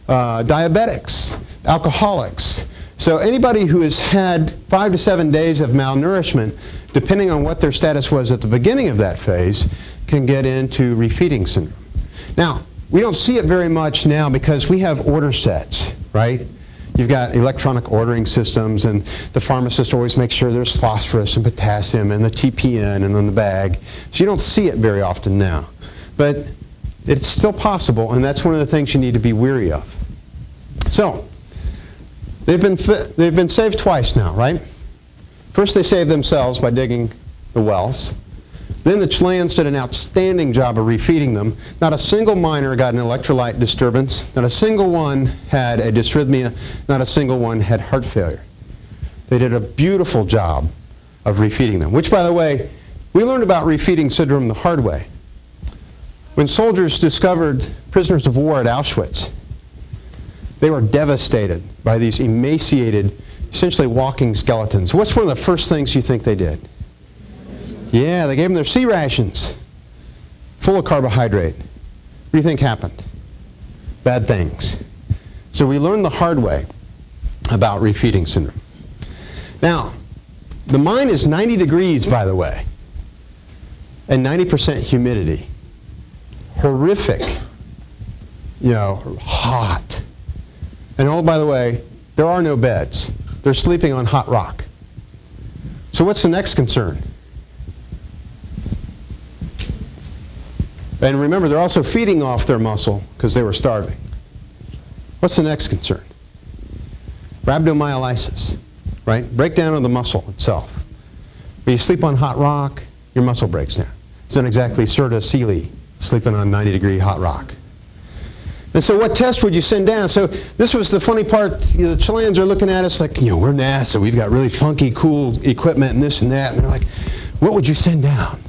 diabetics, alcoholics. So anybody who has had 5 to 7 days of malnourishment, depending on what their status was at the beginning of that phase, can get into refeeding syndrome. Now, we don't see it very much now because we have order sets, right? You've got electronic ordering systems, and the pharmacist always makes sure there's phosphorus and potassium and the TPN and on the bag. So you don't see it very often now. But it's still possible, and that's one of the things you need to be wary of. So, they've been saved twice now, right? First they saved themselves by digging the wells. Then the Chileans did an outstanding job of refeeding them. Not a single miner got an electrolyte disturbance. Not a single one had a dysrhythmia. Not a single one had heart failure. They did a beautiful job of refeeding them, which, by the way, we learned about refeeding syndrome the hard way. When soldiers discovered prisoners of war at Auschwitz, they were devastated by these emaciated, essentially walking skeletons. What's one of the first things you think they did? Yeah, they gave them their C rations, full of carbohydrate. What do you think happened? Bad things. So we learned the hard way about refeeding syndrome. Now, the mine is 90 degrees, by the way, and 90% humidity. Horrific, hot. And oh, by the way, there are no beds. They're sleeping on hot rock. So what's the next concern? And remember, they're also feeding off their muscle because they were starving. What's the next concern? Rhabdomyolysis, right? Breakdown of the muscle itself. When you sleep on hot rock, your muscle breaks down. It's not exactly Serta Sealy sleeping on 90-degree hot rock. And so what test would you send down? So this was the funny part. The Chileans are looking at us like, we're NASA. We've got really funky, cool equipment and this and that. And they're like, what would you send down?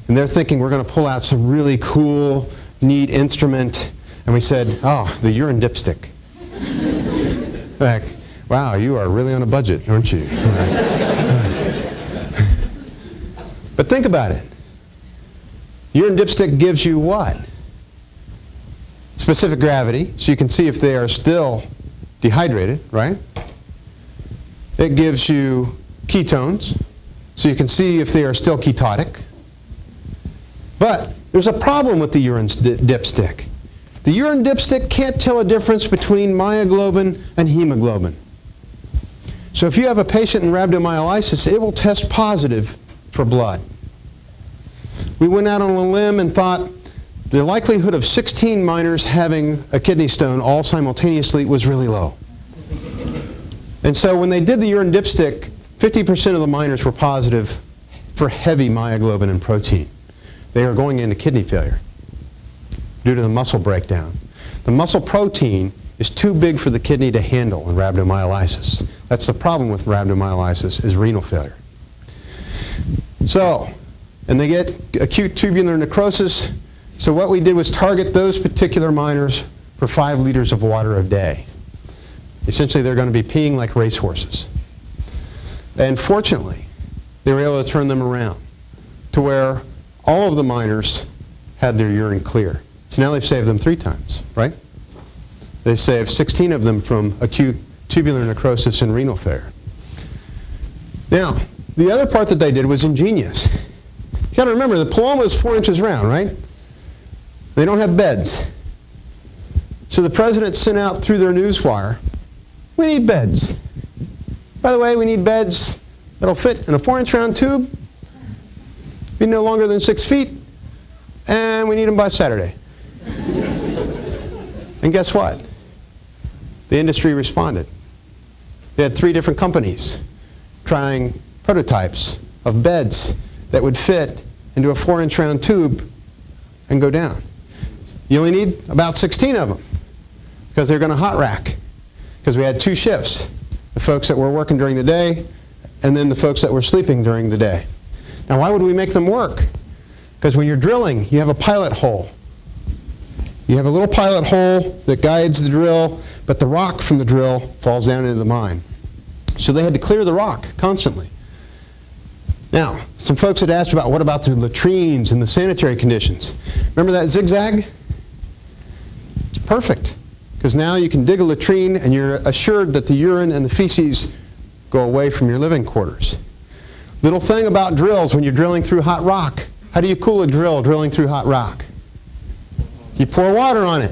And they're thinking we're going to pull out some really cool, neat instrument. And we said, oh, the urine dipstick. Like, wow, you are really on a budget, aren't you? But think about it. Urine dipstick gives you what? Specific gravity, so you can see if they are still dehydrated, right? It gives you ketones, so you can see if they are still ketotic. But there's a problem with the urine dipstick. The urine dipstick can't tell a difference between myoglobin and hemoglobin. So if you have a patient in rhabdomyolysis, it will test positive for blood. We went out on a limb and thought the likelihood of 16 miners having a kidney stone all simultaneously was really low. And so when they did the urine dipstick, 50% of the miners were positive for heavy myoglobin and protein. They are going into kidney failure due to the muscle breakdown. The muscle protein is too big for the kidney to handle in rhabdomyolysis. That's the problem with rhabdomyolysis, is renal failure. So, and they get acute tubular necrosis. So what we did was target those particular miners for 5 liters of water a day. Essentially, they're going to be peeing like racehorses. And fortunately, they were able to turn them around to where all of the miners had their urine clear. So now they've saved them 3 times, right? They saved 16 of them from acute tubular necrosis and renal failure. Now, the other part that they did was ingenious. You got to remember, the paloma is 4 inches round, right? They don't have beds. So the president sent out through their newswire, we need beds. By the way, we need beds that'll fit in a 4-inch round tube, be no longer than 6 feet, and we need them by Saturday. And guess what? The industry responded. They had 3 different companies trying prototypes of beds that would fit into a 4-inch round tube and go down. You only need about 16 of them because they're going to hot rack. Because we had 2 shifts, the folks that were working during the day and then the folks that were sleeping during the day. Now, why would we make them work? Because when you're drilling, you have a pilot hole. You have a little pilot hole that guides the drill, but the rock from the drill falls down into the mine. So they had to clear the rock constantly. Now, some folks had asked about what about the latrines and the sanitary conditions. Remember that zigzag? It's perfect, because now you can dig a latrine and you're assured that the urine and the feces go away from your living quarters. Little thing about drills when you're drilling through hot rock. How do you cool a drill drilling through hot rock? You pour water on it.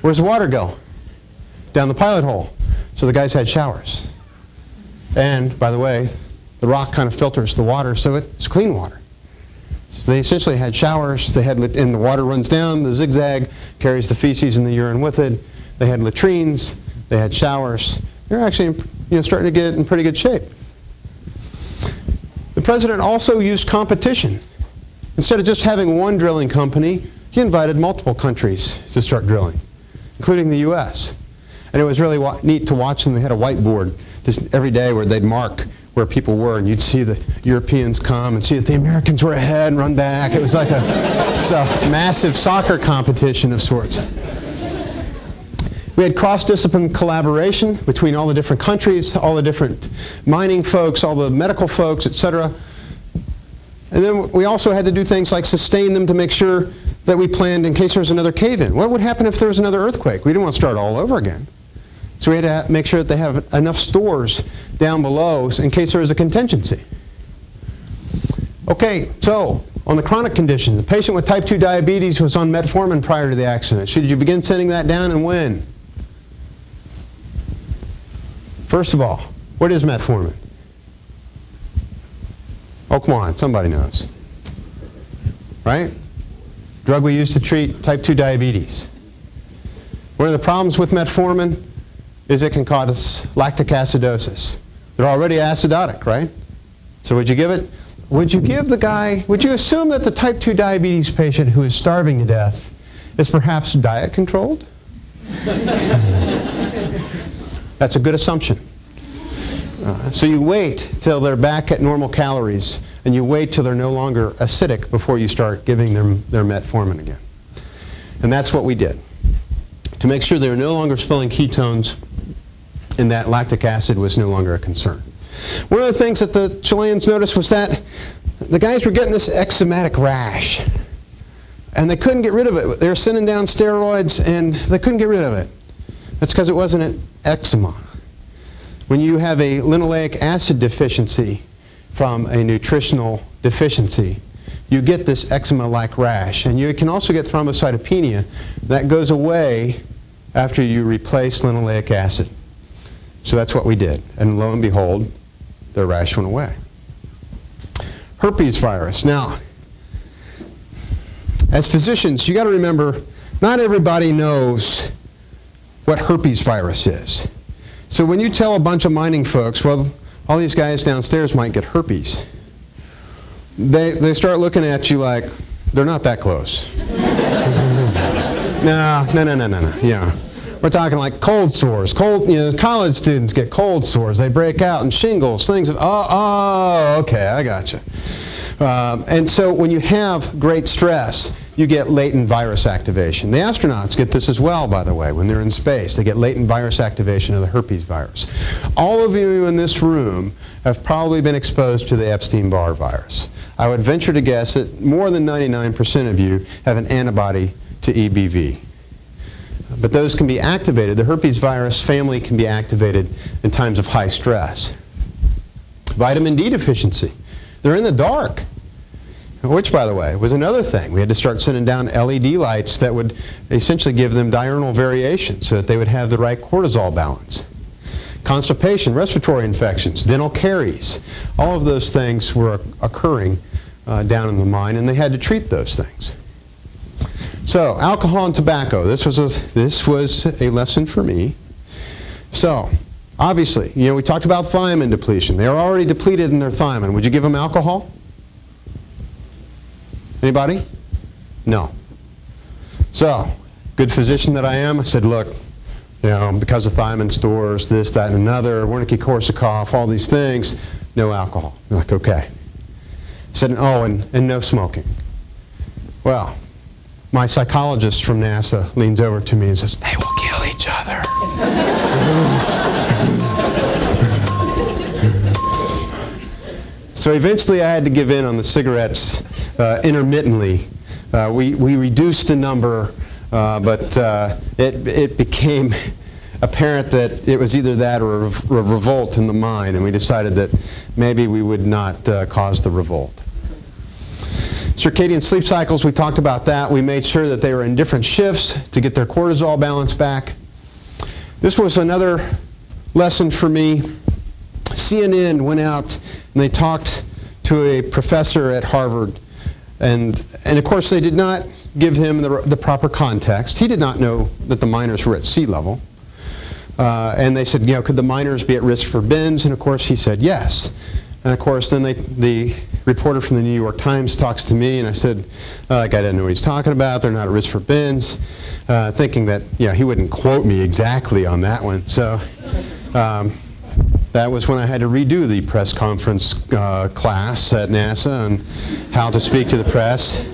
Where's the water go? Down the pilot hole. So the guys had showers. And, by the way, the rock kind of filters the water, so it's clean water. So they essentially had showers, and the water runs down, the zigzag carries the feces and the urine with it. They had latrines, they had showers. They're actually starting to get in pretty good shape. The president also used competition. Instead of just having one drilling company, he invited multiple countries to start drilling, including the U.S. And it was really neat to watch them. They had a whiteboard just every day where they'd mark where people were, and you'd see the Europeans come and see that the Americans were ahead and run back. It was like a massive soccer competition of sorts. We had cross-discipline collaboration between all the different countries, all the different mining folks, all the medical folks, etc. And then we also had to do things like sustain them to make sure that we planned in case there was another cave-in. What would happen if there was another earthquake? We didn't want to start all over again. So we had to make sure that they have enough stores down below in case there was a contingency. Okay, so on the chronic condition, the patient with type 2 diabetes was on metformin prior to the accident. Should you begin sending that down, and when? First of all, what is metformin? Oh, come on, somebody knows. Right? Drug we use to treat type 2 diabetes. One of the problems with metformin is it can cause lactic acidosis. They're already acidotic, right? So would you give it? Would you give the guy, would you assume that the type 2 diabetes patient who is starving to death is perhaps diet controlled? That's a good assumption. So you wait till they're back at normal calories, and you wait till they're no longer acidic before you start giving them their metformin again. And that's what we did, to make sure they're no longer spilling ketones and that lactic acid was no longer a concern. One of the things that the Chileans noticed was that the guys were getting this eczematic rash, and they couldn't get rid of it. They were sending down steroids, and they couldn't get rid of it. That's because it wasn't an eczema. When you have a linoleic acid deficiency from a nutritional deficiency, you get this eczema-like rash. And you can also get thrombocytopenia. That goes away after you replace linoleic acid. So that's what we did. And lo and behold, the rash went away. Herpes virus. Now, as physicians, you got to remember, not everybody knows what herpes virus is. So when you tell a bunch of mining folks, well, all these guys downstairs might get herpes, they start looking at you like, they're not that close. No. Yeah. We're talking like cold sores. College students get cold sores. They break out in shingles, things. Okay, I gotcha. And so when you have great stress, you get latent virus activation. The astronauts get this as well, by the way, when they're in space. They get latent virus activation of the herpes virus. All of you in this room have probably been exposed to the Epstein-Barr virus. I would venture to guess that more than 99% of you have an antibody to EBV. But those can be activated. The herpes virus family can be activated in times of high stress. Vitamin D deficiency. They're in the dark. Which, by the way, was another thing. We had to start sending down LED lights that would essentially give them diurnal variation so that they would have the right cortisol balance. Constipation, respiratory infections, dental caries. All of those things were occurring down in the mine, and they had to treat those things. So, alcohol and tobacco. This was a lesson for me. So, obviously, we talked about thiamine depletion. They are already depleted in their thiamine. Would you give them alcohol? Anybody? No. So, good physician that I am, I said, look, because of thiamine stores, this, that, and another, Wernicke-Korsakoff, all these things, no alcohol. I'm like, okay. I said, oh, and no smoking. Well, my psychologist from NASA leans over to me and says, they will kill each other. So eventually I had to give in on the cigarettes intermittently. We reduced the number, but it became apparent that it was either that or a revolt in the mind, and we decided that maybe we would not cause the revolt. Circadian sleep cycles, we talked about that. We made sure that they were in different shifts to get their cortisol balance back. This was another lesson for me. CNN went out and they talked to a professor at Harvard, and of course they did not give him the proper context. He did not know that the miners were at sea level. And they said, could the miners be at risk for bends? And of course he said yes. And of course then the reporter from the New York Times talks to me, and I said, that guy doesn't know what he's talking about. They're not at risk for bends, thinking that he wouldn't quote me exactly on that one. So that was when I had to redo the press conference class at NASA on how to speak to the press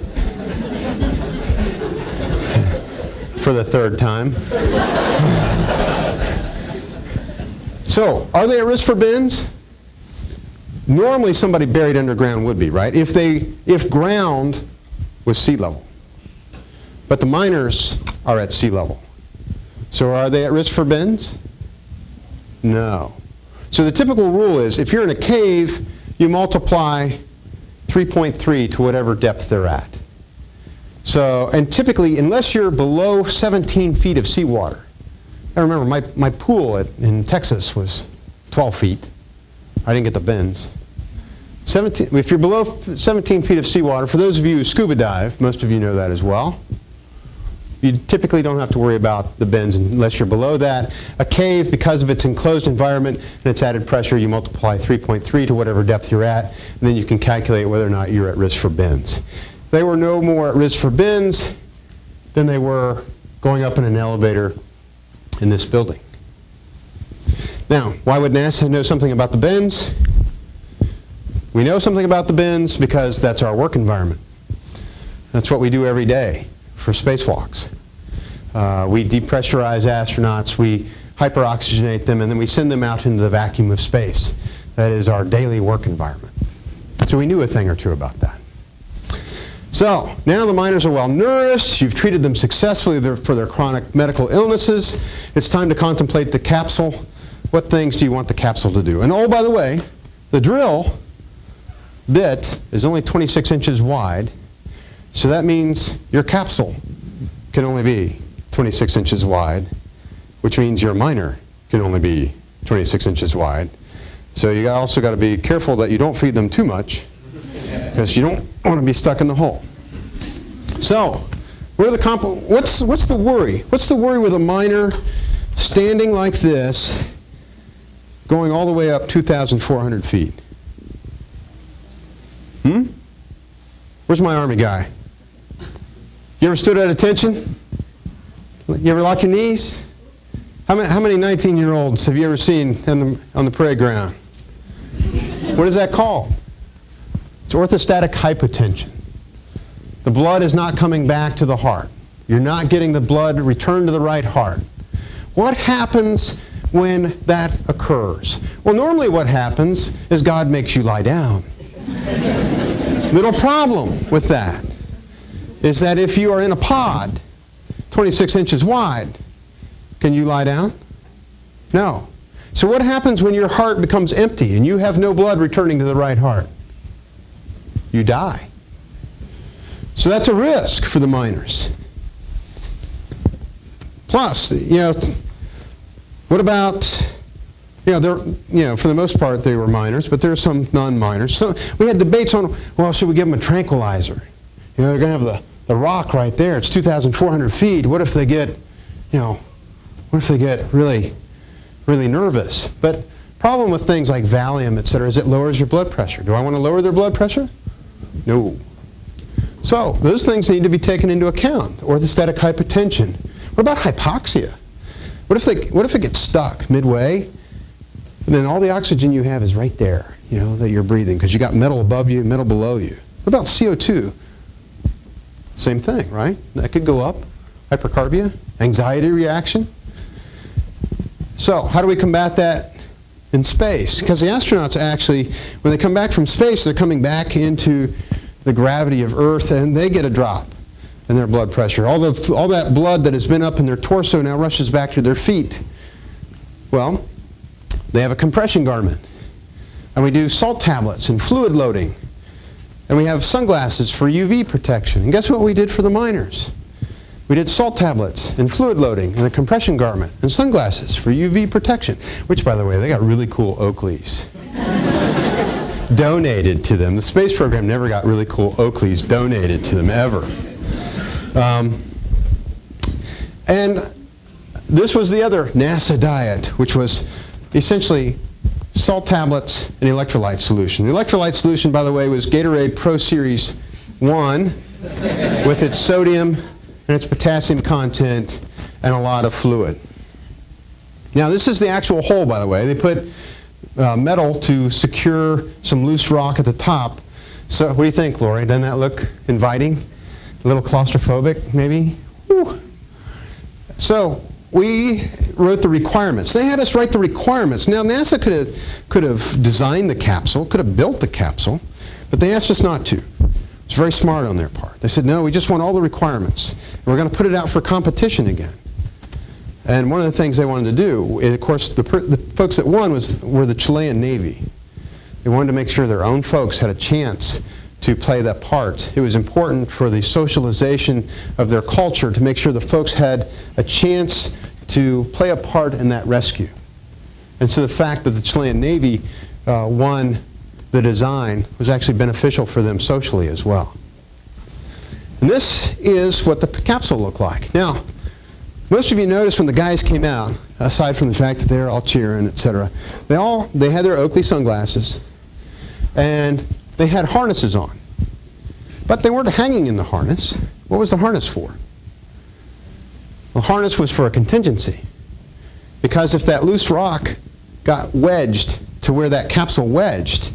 for the third time. So, are they at risk for bends? Normally somebody buried underground would be, right? If ground was sea level. But the miners are at sea level. So are they at risk for bends? No. So the typical rule is if you're in a cave, you multiply 3.3 to whatever depth they're at. So, and typically, unless you're below 17 feet of seawater, I remember my pool in Texas was 12 feet. I didn't get the bends. If you're below 17 feet of seawater, for those of you who scuba dive, most of you know that as well, you typically don't have to worry about the bends unless you're below that. A cave, because of its enclosed environment and its added pressure, you multiply 3.3 to whatever depth you're at, and then you can calculate whether or not you're at risk for bends. They were no more at risk for bends than they were going up in an elevator in this building. Now, why would NASA know something about the bends? We know something about the bends because that's our work environment. That's what we do every day for spacewalks. We depressurize astronauts, we hyperoxygenate them, and then we send them out into the vacuum of space. That is our daily work environment. So we knew a thing or two about that. So, now the miners are well nourished, you've treated them successfully for their chronic medical illnesses. It's time to contemplate the capsule. What things do you want the capsule to do? And oh, by the way, the drill bit is only 26 inches wide, so that means your capsule can only be 26 inches wide, which means your miner can only be 26 inches wide. So you also got to be careful that you don't feed them too much, because you don't want to be stuck in the hole. So, what's the worry? What's the worry with a miner standing like this, going all the way up 2,400 feet? Where's my Army guy? You ever stood at attention? You ever lock your knees? How many 19-year-olds have you ever seen on the parade ground? What is that called? It's orthostatic hypotension. The blood is not coming back to the heart. You're not getting the blood returned to the right heart. What happens when that occurs? Well, normally what happens is God makes you lie down. Little problem with that is that if you are in a pod, 26 inches wide, can you lie down? No. So what happens when your heart becomes empty and you have no blood returning to the right heart? You die. So that's a risk for the miners. Plus, what about, for the most part they were miners, but there are some non-miners. So we had debates on, well, should we give them a tranquilizer? They're going to have the rock right there. It's 2,400 feet. What if they get, really, really nervous? But problem with things like Valium, etc., is it lowers your blood pressure. Do I want to lower their blood pressure? No. So those things need to be taken into account. Orthostatic hypotension. What about hypoxia? What if it gets stuck midway, and then all the oxygen you have is right there, that you're breathing, because you got metal above you, metal below you. What about CO2? Same thing, right? That could go up. Hypercarbia, anxiety reaction. So how do we combat that in space. Because the astronauts actually, when they come back from space, they're coming back into the gravity of Earth, and they get a drop in their blood pressure. All that blood that has been up in their torso now rushes back to their feet. Well, they have a compression garment. And we do salt tablets and fluid loading. And we have sunglasses for UV protection. And guess what we did for the miners? We did salt tablets and fluid loading and a compression garment and sunglasses for UV protection, which, by the way, they got really cool Oakleys donated to them. The space program never got really cool Oakleys donated to them, ever. And this was the other NASA diet, which was essentially salt tablets and electrolyte solution. The electrolyte solution, by the way, was Gatorade Pro Series 1 with its sodium and its potassium content and a lot of fluid. Now, this is the actual hole, by the way. They put metal to secure some loose rock at the top. So what do you think, Lori? Doesn't that look inviting? A little claustrophobic, maybe? Whew. So we wrote the requirements. They had us write the requirements. Now, NASA could have designed the capsule, could have built the capsule, but they asked us not to. It's very smart on their part. They said, no, we just want all the requirements, and we're going to put it out for competition again. And one of the things they wanted to do, and of course, the folks that won were the Chilean Navy. They wanted to make sure their own folks had a chance to play that part. It was important for the socialization of their culture to make sure the folks had a chance to play a part in that rescue. And so the fact that the Chilean Navy won the design was actually beneficial for them socially as well. And this is what the capsule looked like. Now, most of you noticed when the guys came out, aside from the fact that they were all cheering, etc., they had their Oakley sunglasses, and they had harnesses on. But they weren't hanging in the harness. What was the harness for? The harness was for a contingency. Because if that loose rock got wedged to where that capsule wedged,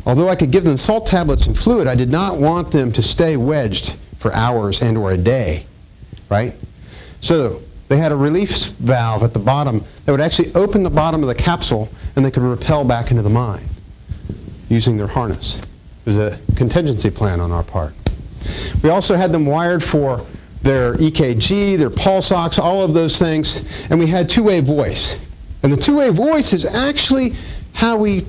although I could give them salt tablets and fluid, I did not want them to stay wedged for hours and or a day, right? So they had a relief valve at the bottom that would actually open the bottom of the capsule, and they could rappel back into the mine using their harness. It was a contingency plan on our part. We also had them wired for their EKG, their pulse ox, all of those things, and we had two-way voice. And the two-way voice is actually how we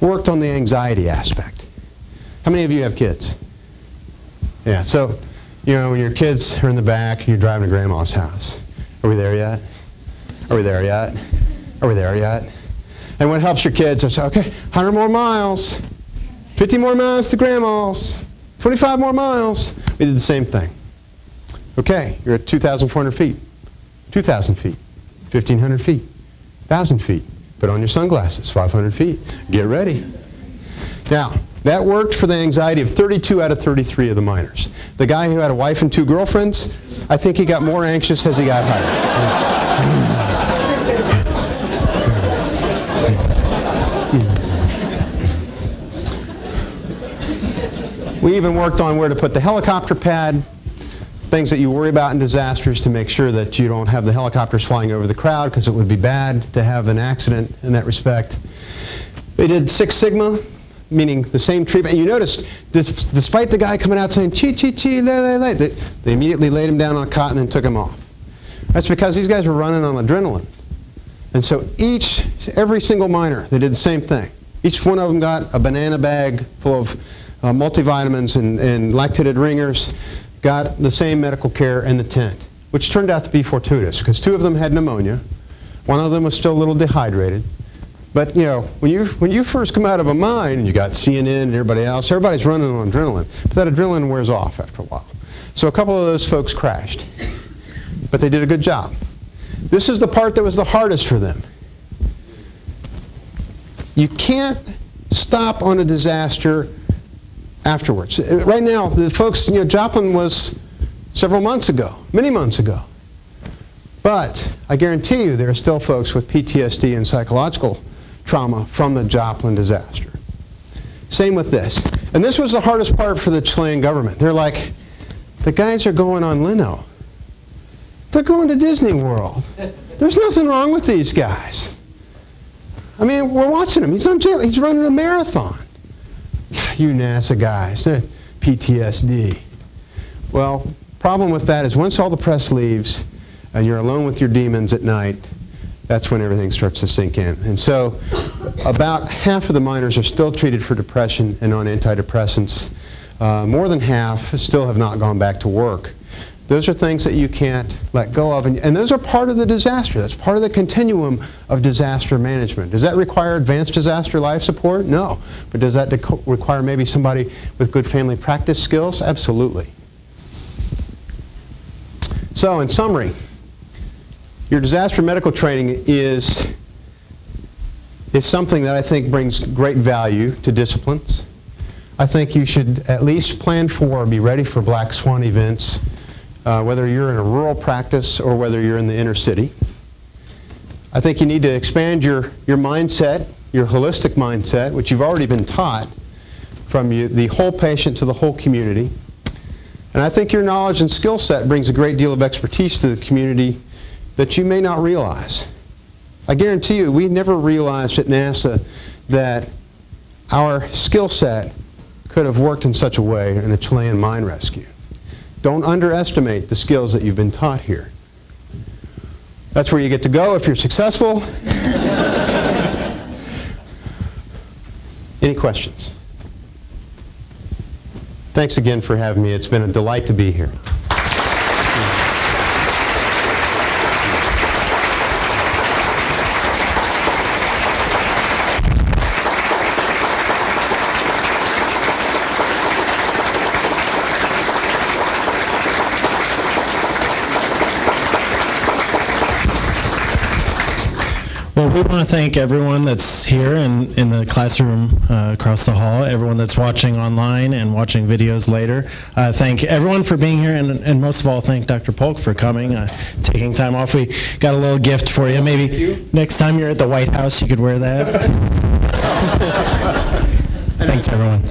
worked on the anxiety aspect. How many of you have kids? Yeah, so, you know, when your kids are in the back and you're driving to grandma's house. Are we there yet? Are we there yet? Are we there yet? And what helps your kids is, okay, 100 more miles, 50 more miles to grandma's, 25 more miles. We did the same thing. Okay, you're at 2,400 feet, 2,000 feet, 1,500 feet, 1,000 feet. Put on your sunglasses, 500 feet. Get ready. Now, that worked for the anxiety of 32 out of 33 of the miners. The guy who had a wife and 2 girlfriends, I think he got more anxious as he got higher. We even worked on where to put the helicopter pad, things that you worry about in disasters to make sure that you don't have the helicopters flying over the crowd, because it would be bad to have an accident in that respect. They did 6 Sigma, meaning the same treatment. And you notice, despite the guy coming out saying, "Chi, chi, chi, lay, lay," they immediately laid him down on cotton and took him off. That's because these guys were running on adrenaline. And so every single miner, they did the same thing. Each one of them got a banana bag full of multivitamins and lactated ringers, got the same medical care in the tent, which turned out to be fortuitous because 2 of them had pneumonia. One of them was still a little dehydrated. But you know, when you first come out of a mine, you got CNN and everybody else, everybody's running on adrenaline. But that adrenaline wears off after a while. So a couple of those folks crashed. But they did a good job. This is the part that was the hardest for them. You can't stop on a disaster afterwards. Right now, the folks, you know, Joplin was several months ago, many months ago. But I guarantee you there are still folks with PTSD and psychological trauma from the Joplin disaster. Same with this. And this was the hardest part for the Chilean government. They're like, the guys are going on lino. They're going to Disney World. There's nothing wrong with these guys. I mean, we're watching him. He's on jail. He's running a marathon. You NASA guys, PTSD. Well, problem with that is once all the press leaves and you're alone with your demons at night, that's when everything starts to sink in. And so about half of the miners are still treated for depression and on antidepressants. More than half still have not gone back to work. Those are things that you can't let go of, and those are part of the disaster. That's part of the continuum of disaster management. Does that require advanced disaster life support? No. But does that require maybe somebody with good family practice skills? Absolutely. So in summary, your disaster medical training is something that I think brings great value to disciplines. I think you should at least plan for or be ready for black swan events, whether you're in a rural practice or whether you're in the inner city. I think you need to expand your mindset, your holistic mindset, which you've already been taught, from the whole patient to the whole community. And I think your knowledge and skill set brings a great deal of expertise to the community that you may not realize. I guarantee you, we never realized at NASA that our skill set could have worked in such a way in a Chilean mine rescue. Don't underestimate the skills that you've been taught here. That's where you get to go if you're successful. Any questions? Thanks again for having me. It's been a delight to be here. Well, we want to thank everyone that's here in the classroom across the hall, everyone that's watching online and watching videos later. Thank everyone for being here, and most of all, thank Dr. Polk for coming, taking time off. We got a little gift for you. Maybe next time you're at the White House, you could wear that. Thanks, everyone.